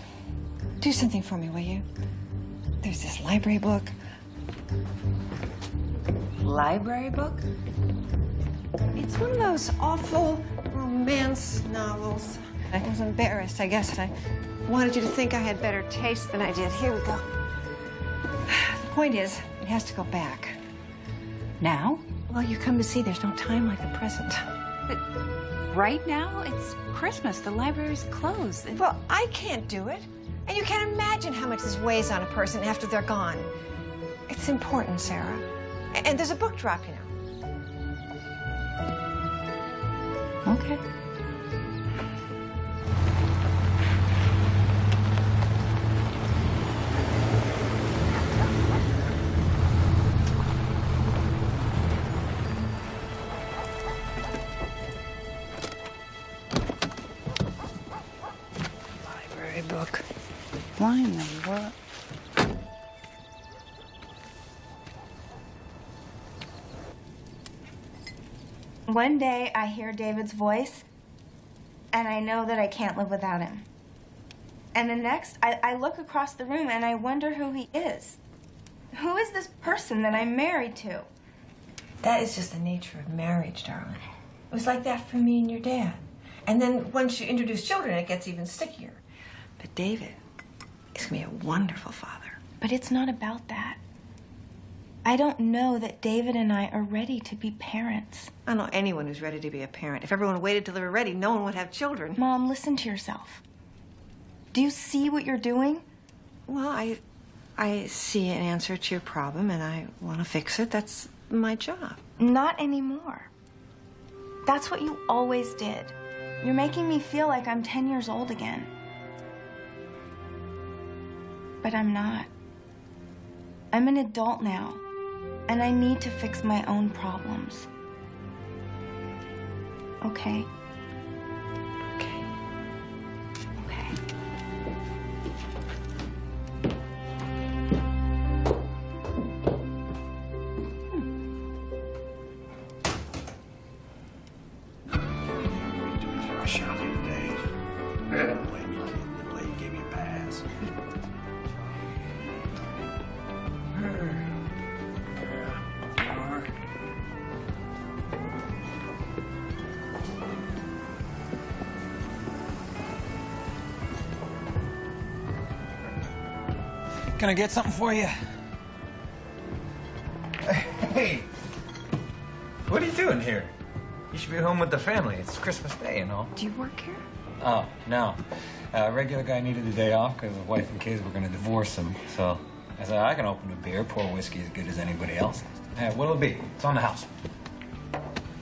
Do something for me, will you? There's this library book. Library book? It's one of those awful romance novels. I was embarrassed, I guess. I wanted you to think I had better taste than I did. Here we go. The point is, it has to go back. Now? Well, you come to see there's no time like the present. But right now, it's Christmas. The library's closed. Well, I can't do it. And you can't imagine how much this weighs on a person after they're gone. It's important, Sarah. And there's a book drop, you know. Okay. Library book. Why in the world? One day I hear David's voice, and I know that I can't live without him. And the next, I look across the room and I wonder who he is. Who is this person that I'm married to? That is just the nature of marriage, darling. It was like that for me and your dad. And then once you introduce children, it gets even stickier. But David is going to be a wonderful father. But it's not about that. I don't know that David and I are ready to be parents. I don't know anyone who's ready to be a parent. If everyone waited till they were ready, no one would have children. Mom, listen to yourself. Do you see what you're doing? Well, I see an answer to your problem, and I want to fix it. That's my job. Not anymore. That's what you always did. You're making me feel like I'm 10 years old again. But I'm not. I'm an adult now, and I need to fix my own problems. Okay? Okay. Okay. Shopping today. I don't blame you, kid. The lady gave me a pass. Can I get something for you? Hey, what are you doing here? You should be home with the family. It's Christmas Day, you know. Do you work here? Oh, no. Regular guy needed the day off because his wife and kids were going to divorce him. So I said, I can open a beer, pour whiskey as good as anybody else. What'll it be? It's on the house.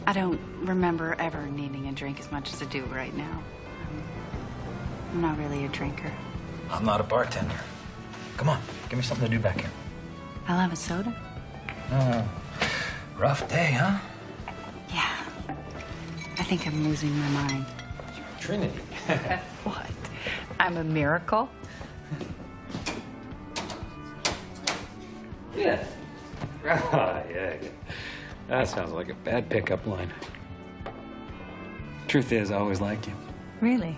I don't remember ever needing a drink as much as I do right now. I'm not really a drinker. I'm not a bartender. Come on, give me something to do back here. I'll have a soda. Rough day, huh? Yeah. I think I'm losing my mind. Trinity. What? I'm a miracle? Yeah. Yeah. That sounds like a bad pickup line. Truth is, I always liked you. Really?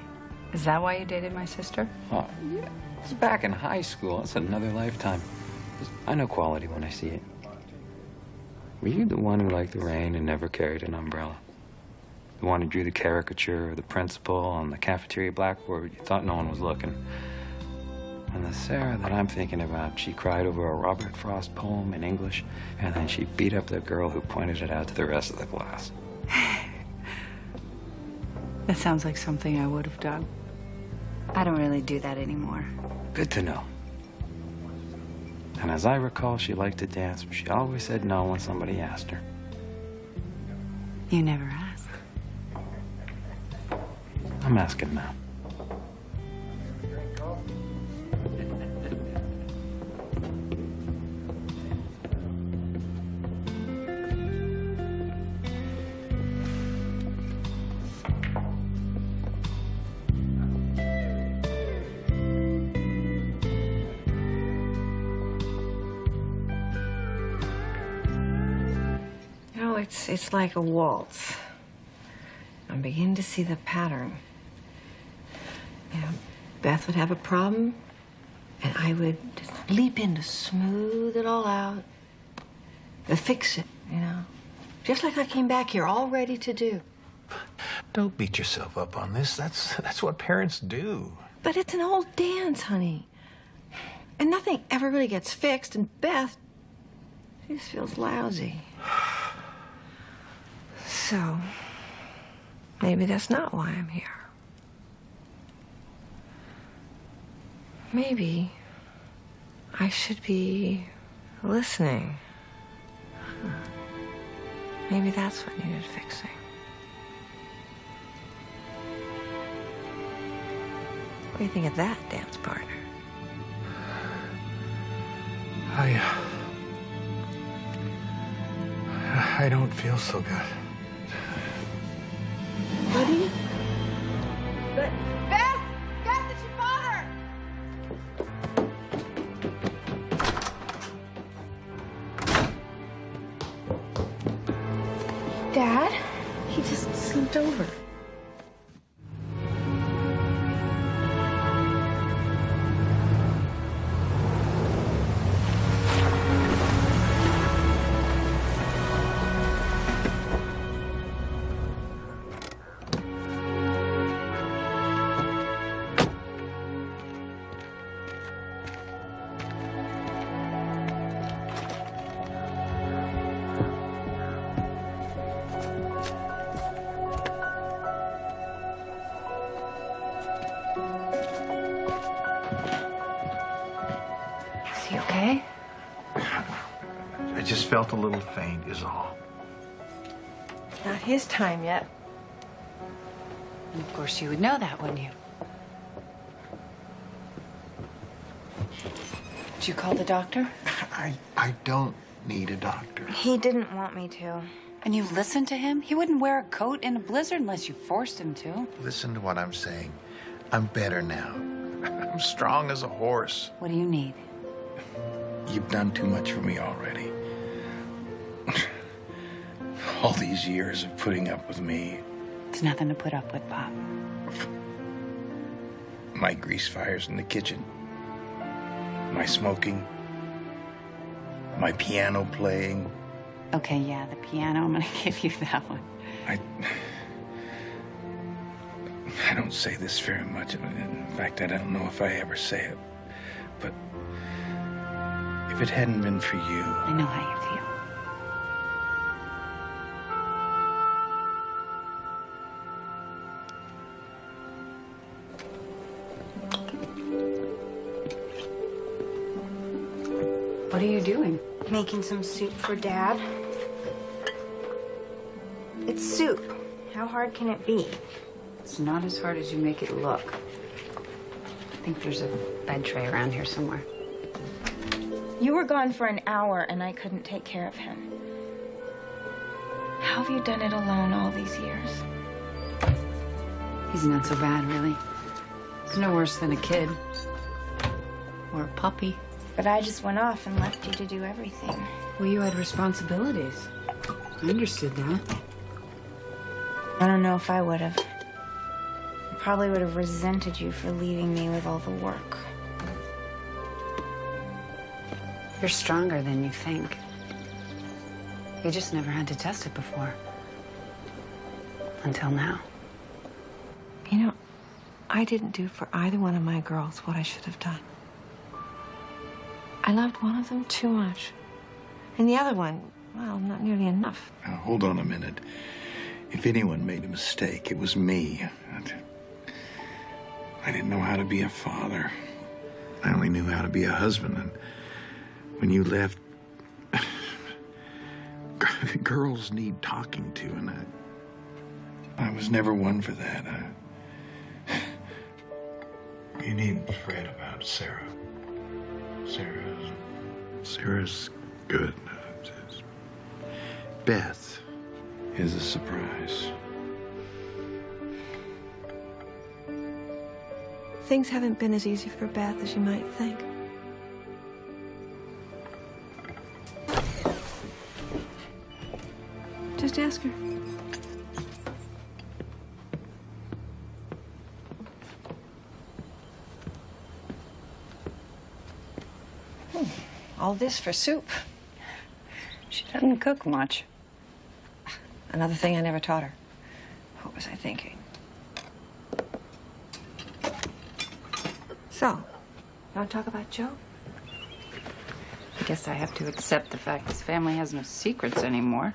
Is that why you dated my sister? Oh, yeah. It's back in high school. It's another lifetime. I know quality when I see it. Were you the one who liked the rain and never carried an umbrella? The one who drew the caricature of the principal on the cafeteria blackboard you thought no one was looking? And the Sarah that I'm thinking about, she cried over a Robert Frost poem in English, and then she beat up the girl who pointed it out to the rest of the class. That sounds like something I would have done. I don't really do that anymore. Good to know. And as I recall, she liked to dance, but she always said no when somebody asked her. You never asked. I'm asking now. It's like a waltz. I'm beginning to see the pattern. You know, Beth would have a problem, and I would just leap in to smooth it all out, to fix it, you know. Just like I came back here all ready to do. Don't beat yourself up on this. That's what parents do. But it's an old dance, honey. And nothing ever really gets fixed, and Beth, she just feels lousy. So, maybe that's not why I'm here. Maybe I should be listening. Maybe that's what needed fixing. What do you think of that, dance partner? I don't feel so good. Buddy? But Beth! Beth, it's your father! Dad? He just slumped over. Is he okay? I just felt a little faint is all. It's not his time yet. And of course you would know that, wouldn't you? Did you call the doctor? I don't need a doctor. He didn't want me to. And you listened to him? He wouldn't wear a coat in a blizzard unless you forced him to. Listen to what I'm saying. I'm better now. I'm strong as a horse. What do you need? You've done too much for me already. All these years of putting up with me. There's nothing to put up with, Pop. My grease fires in the kitchen. My smoking. My piano playing. Okay, yeah, the piano, I'm gonna give you that one. I don't say this very much. In fact, I don't know if I ever say it. But If it hadn't been for you. I know how you feel. What are you doing? Making some soup for Dad. It's soup. How hard can it be? It's not as hard as you make it look. I think there's a bed tray around here somewhere. You were gone for an hour and I couldn't take care of him. How have you done it alone all these years? He's not so bad, really. He's no worse than a kid. Or a puppy. But I just went off and left you to do everything. Well, you had responsibilities. I understood that. I don't know if I would have. I probably would have resented you for leaving me with all the work. You're stronger than you think. You just never had to test it before. Until now. You know, I didn't do for either one of my girls what I should have done. I loved one of them too much. And the other one, well, not nearly enough. Now, hold on a minute. If anyone made a mistake, it was me. I didn't know how to be a father. I only knew how to be a husband. And when you left, girls need talking to, and I was never one for that. You needn't fret about Sarah. Sarah's good. Beth is a surprise. Things haven't been as easy for Beth as you might think. Just ask her. All this for soup. She doesn't cook much. Another thing I never taught her. What was I thinking? So, you want to talk about Joe? I guess I have to accept the fact this family has no secrets anymore.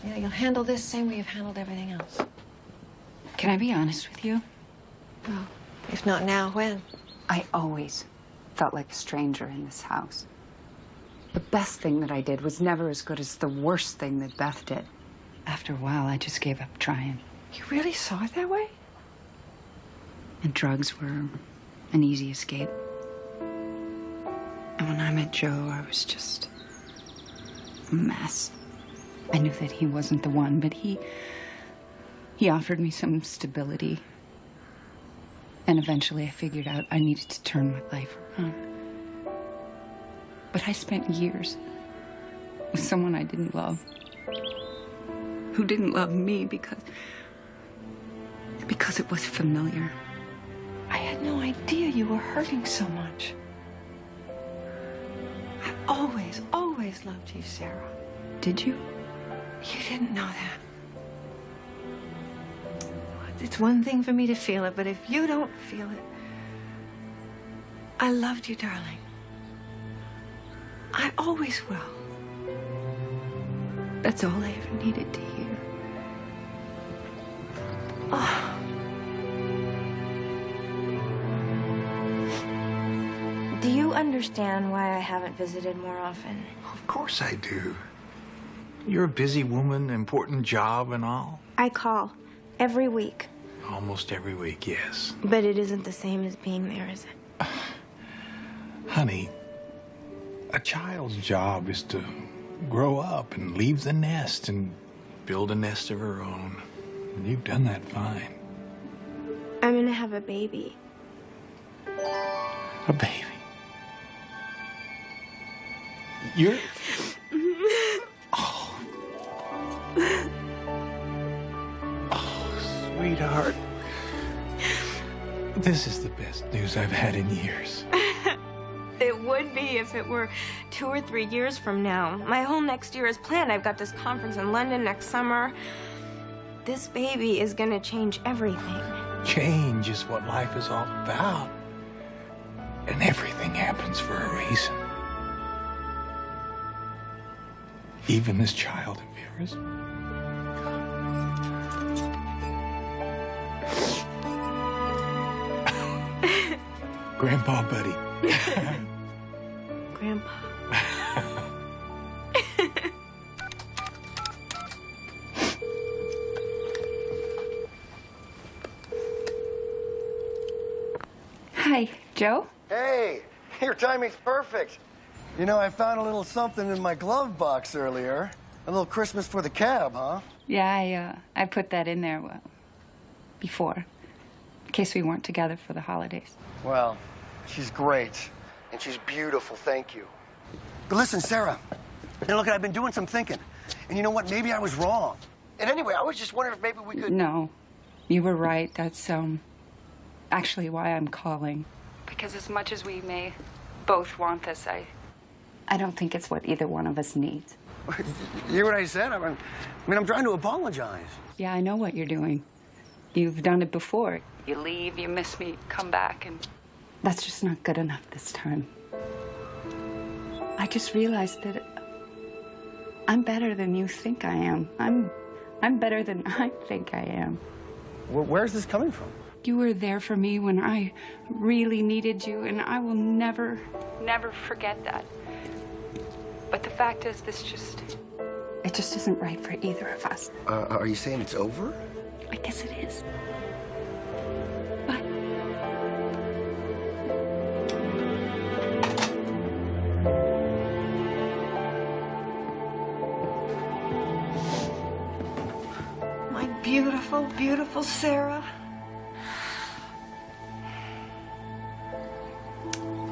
Yeah, you'll handle this same way you've handled everything else. Can I be honest with you? Well, if not now, when? I always felt like a stranger in this house. The best thing that I did was never as good as the worst thing that Beth did. After a while, I just gave up trying. You really saw it that way? And drugs were an easy escape. And when I met Joe, I was just a mess. I knew that he wasn't the one, but he offered me some stability. And eventually I figured out I needed to turn my life around. But I spent years with someone I didn't love. Who didn't love me because it was familiar. I had no idea you were hurting so much. I always loved you, Sarah. Did you? You didn't know that. It's one thing for me to feel it, but if you don't feel it, I loved you, darling. I always will. That's all I ever needed to hear. Oh. Do you understand why I haven't visited more often? Of course I do. You're a busy woman, important job and all. I call every week. Almost every week, yes. But it isn't the same as being there, is it? Honey, a child's job is to grow up and leave the nest and build a nest of her own. And you've done that fine. I'm gonna have a baby. A baby? You're... Oh, sweetheart. This is the best news I've had in years. It would be if it were 2 or 3 years from now. My whole next year is planned. I've got this conference in London next summer. This baby is gonna change everything. Change is what life is all about. And everything happens for a reason. Even this child of yours? Grandpa, buddy. Grandpa. Hi, Joe? Hey, your timing's perfect. You know, I found a little something in my glove box earlier. A little Christmas for the cab, huh? Yeah, I put that in there, before, in case we weren't together for the holidays. Well, she's great. And she's beautiful, thank you. But listen, Sarah, now look, I've been doing some thinking. And you know what? Maybe I was wrong. And anyway, I was just wondering if maybe we could... No, you were right. That's, actually why I'm calling. Because as much as we may both want this, I don't think it's what either one of us needs. You hear what I said? I mean, I'm trying to apologize. Yeah, I know what you're doing. You've done it before. You leave, you miss me, come back, and that's just not good enough this time. I just realized that I'm better than you think I am. I'm better than I think I am. Where's this coming from? You were there for me when I really needed you, and I will never, never forget that. But the fact is, it just isn't right for either of us. Are you saying it's over? I guess it is. My beautiful, beautiful Sarah.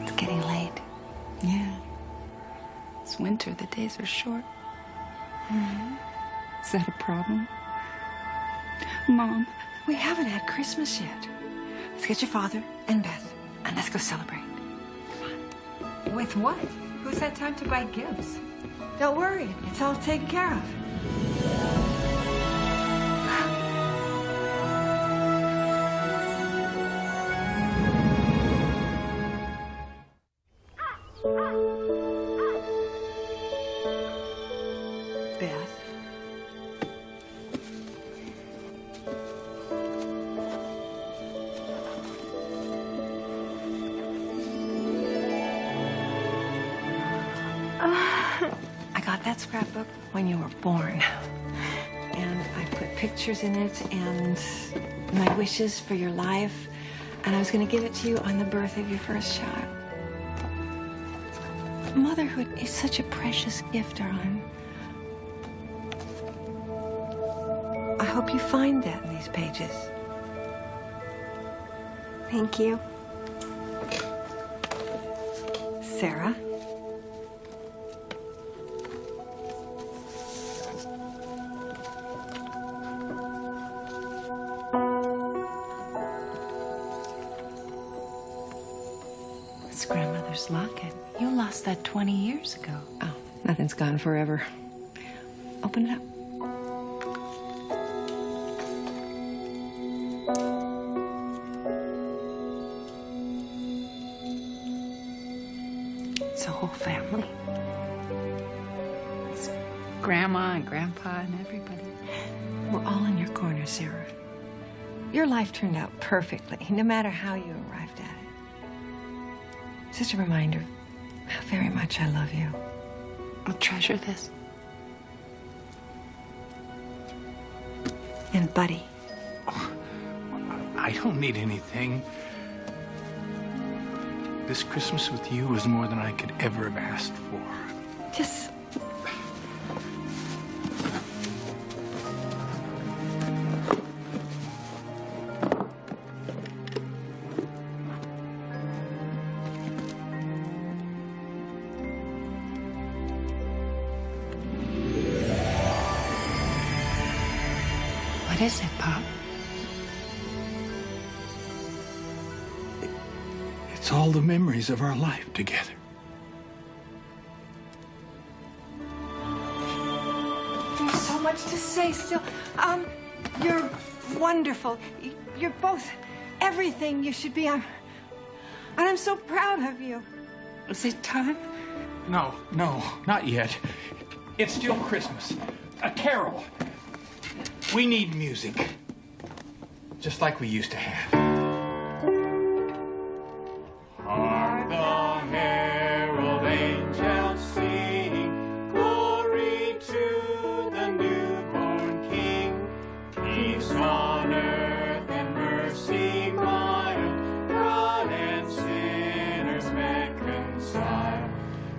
It's getting late. Yeah. It's winter. The days are short. Is that a problem? Mom, we haven't had Christmas yet. Let's get your father and Beth, and let's go celebrate. With what? Who's had time to buy gifts? Don't worry, it's all taken care of. Beth. I got that scrapbook when you were born. And I put pictures in it and my wishes for your life. And I was going to give it to you on the birth of your first child. Motherhood is such a precious gift, darling. I hope you find that in these pages. Thank you. Sarah? it's grandmother's locket. You lost that 20 years ago. Oh, nothing's gone forever. Open it up. It's a whole family. It's Grandma and Grandpa and everybody. We're all in your corner, Sarah. Your life turned out perfectly, no matter how you arrived at it. Just a reminder how very much I love you. I'll treasure this. And Buddy. I don't need anything. This Christmas with you was more than I could ever have asked for. Just... What is it, Pop? It's all the memories of our life together. There's so much to say still. You're wonderful. You're both everything you should be. And I'm so proud of you. Is it time? No, not yet. It's still Christmas. A carol. We need music. Just like we used to have. Hark the herald angels sing, glory to the newborn King. Peace on earth and mercy mild, God and sinners reconcile.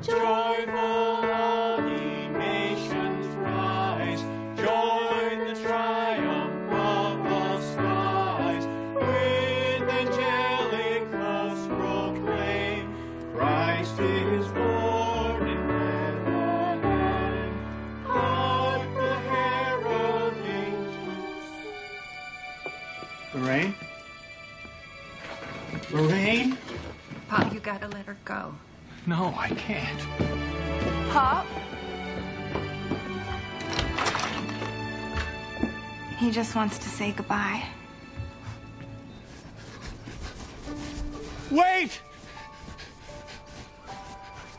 Joyful all ye nations rise, join the triumph of the skies. With angelic hosts proclaim, Christ is born in Bethlehem. Hark the herald angels. Lorraine? Lorraine? Pop, you gotta let her go. No, I can't. Pop? He just wants to say goodbye. Wait!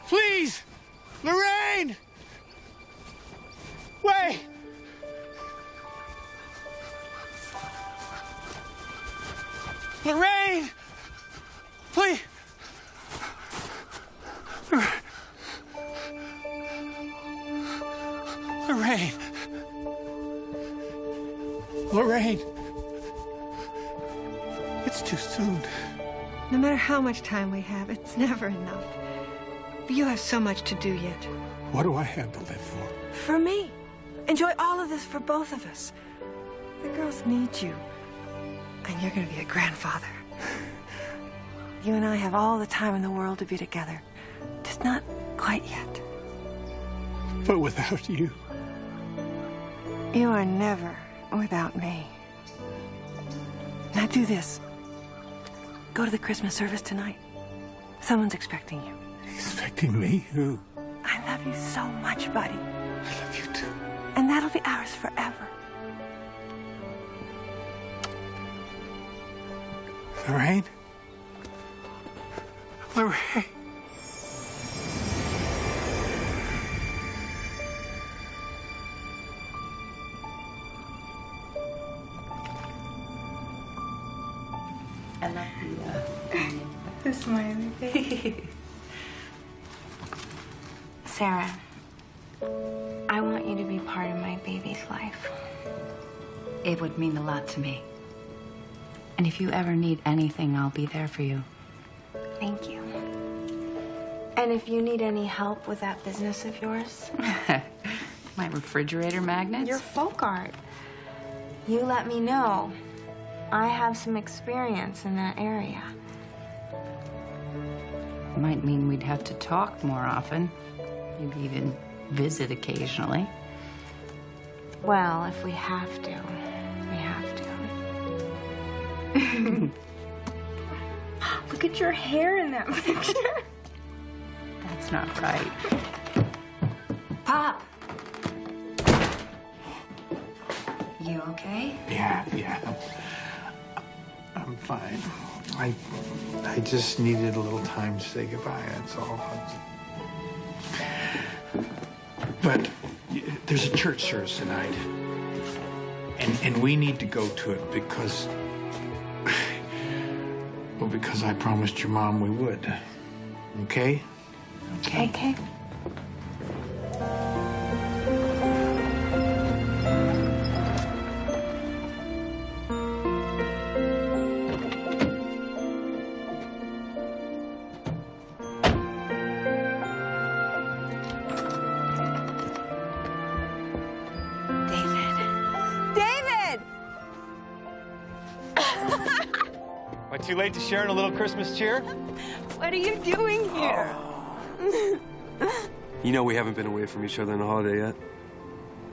Please! Lorraine! Wait! Lorraine! Please! Lorraine! Lorraine! It's too soon. No matter how much time we have, it's never enough. You have so much to do yet. What do I have to live for? For me. Enjoy all of this for both of us. The girls need you. And you're going to be a grandfather. You and I have all the time in the world to be together. Just not quite yet. But without you. You are never without me. Now do this. Go to the Christmas service tonight. Someone's expecting you. Expecting me? Who? I love you so much, buddy. I love you too. And that'll be ours forever. Lorraine? Lorraine? I love The smiley face. Sarah, I want you to be part of my baby's life. It would mean a lot to me. And if you ever need anything, I'll be there for you. Thank you. And if you need any help with that business of yours, My refrigerator magnets? your folk art, you let me know. I have some experience in that area. Might mean we'd have to talk more often. Maybe even visit occasionally. Well, if we have to, we have to. Look at your hair in that picture. That's not right. Pop! You okay? Yeah. I'm fine. I just needed a little time to say goodbye, that's all. But there's a church service tonight. And we need to go to it because... Well, because I promised your mom we would. Okay? Okay. Am I too late to share in a little Christmas cheer? What are you doing here? You know we haven't been away from each other on a holiday yet.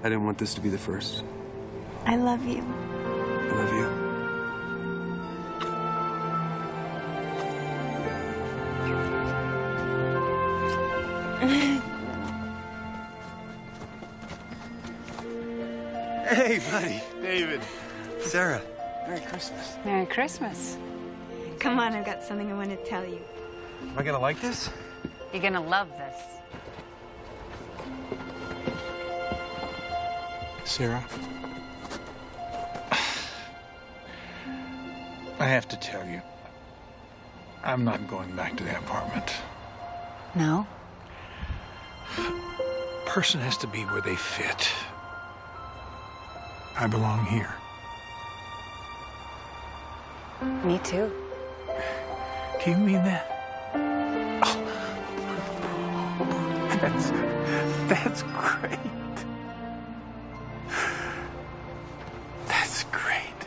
I didn't want this to be the first. I love you. I love you. Hey, buddy. David. Sarah. Merry Christmas. Merry Christmas. Come on, I've got something I want to tell you. Am I gonna like this? You're gonna love this. Sarah, I have to tell you, I'm not going back to the apartment. No? Person has to be where they fit. I belong here. Me too. Do you mean that? That's great. That's great.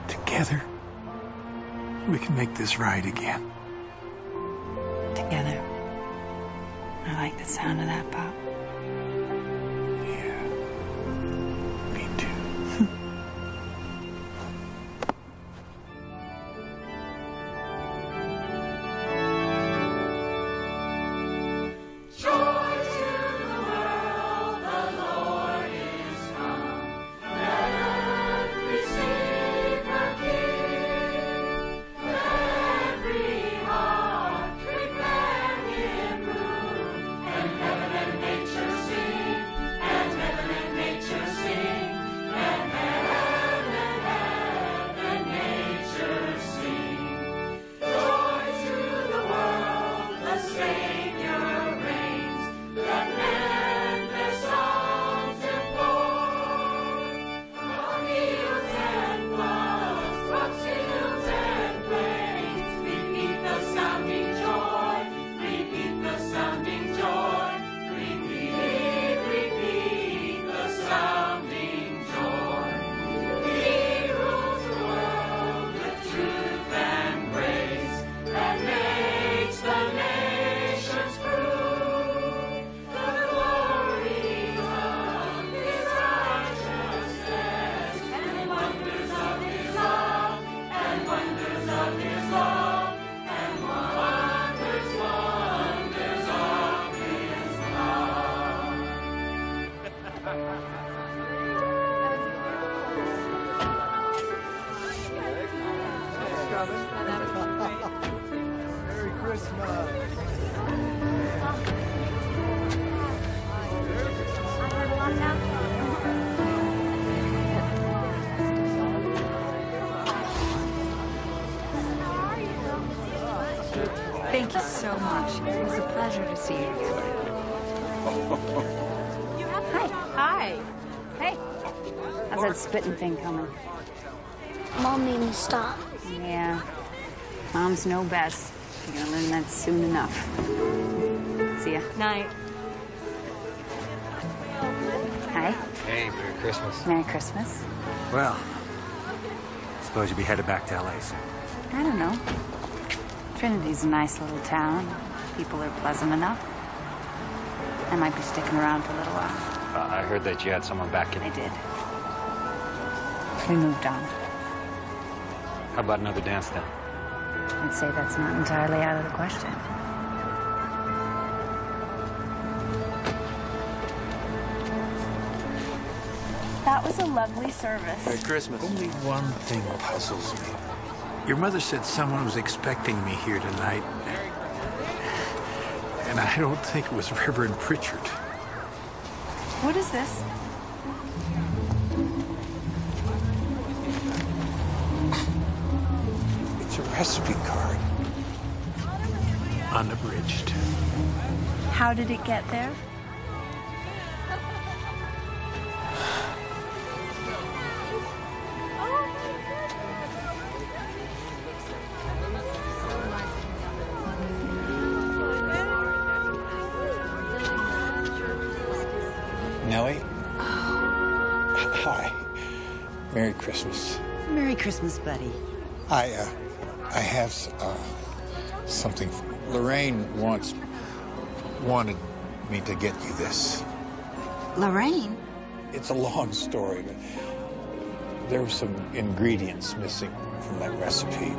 Together, we can make this right again. Together. I like the sound of that, Pop. Me too. Merry Christmas. Thank you so much. It was a pleasure to see you again. Hi. Hey. How's that spitting thing coming? Mom made me stop. Yeah. Moms know best. You're gonna learn that soon enough. See ya. Night. Hi. Hey, Merry Christmas. Merry Christmas. Well, suppose you'll be headed back to LA soon. I don't know. Trinity's a nice little town. People are pleasant enough. I might be sticking around for a little while. I heard that you had someone back in. I did. We moved on. How about another dance then? I'd say that's not entirely out of the question. That was a lovely service. Merry Christmas. Only one thing puzzles me. Your mother said someone was expecting me here tonight. And I don't think it was Reverend Pritchard. What is this? It's a recipe card. Unabridged. How did it get there? Nellie? Hi. Merry Christmas. Merry Christmas, buddy. I have something. Lorraine wanted me to get you this. Lorraine? It's a long story, but there were some ingredients missing from that recipe.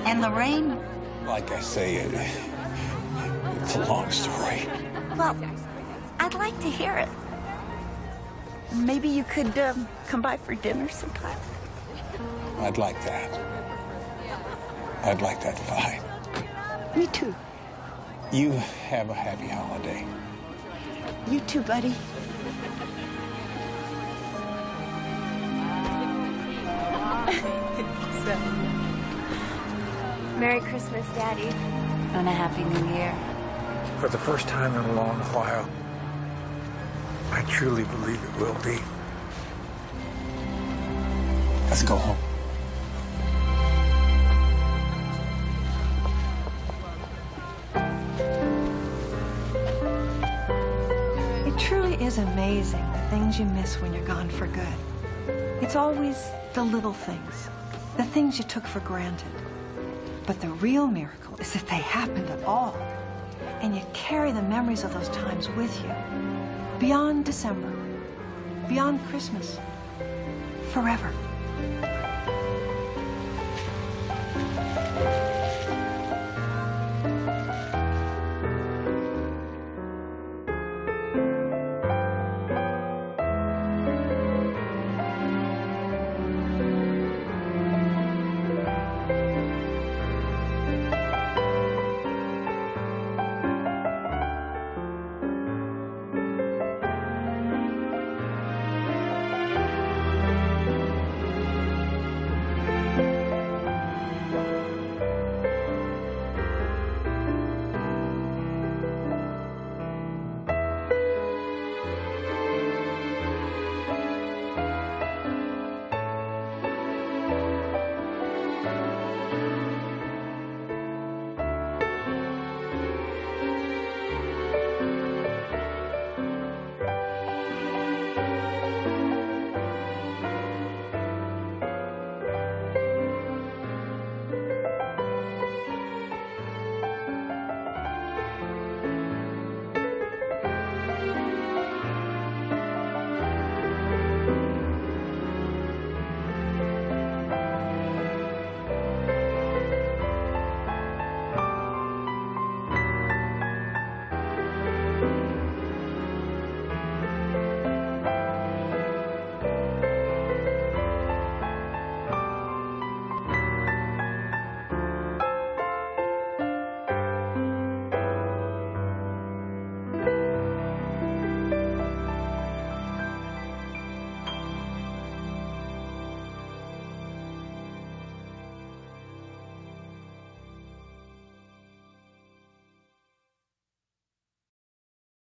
And Lorraine? Like I say, it's a long story. Well, I'd like to hear it. Maybe you could come by for dinner sometime. I'd like that. I'd like that fine. Me too. You have a happy holiday. You too, buddy. Merry Christmas, Daddy. And a Happy New Year. For the first time in a long while, I truly believe it will be. Let's go home. It truly is amazing the things you miss when you're gone for good. It's always the little things, the things you took for granted. But the real miracle is that they happened at all. And you carry the memories of those times with you. Beyond December, beyond Christmas, forever.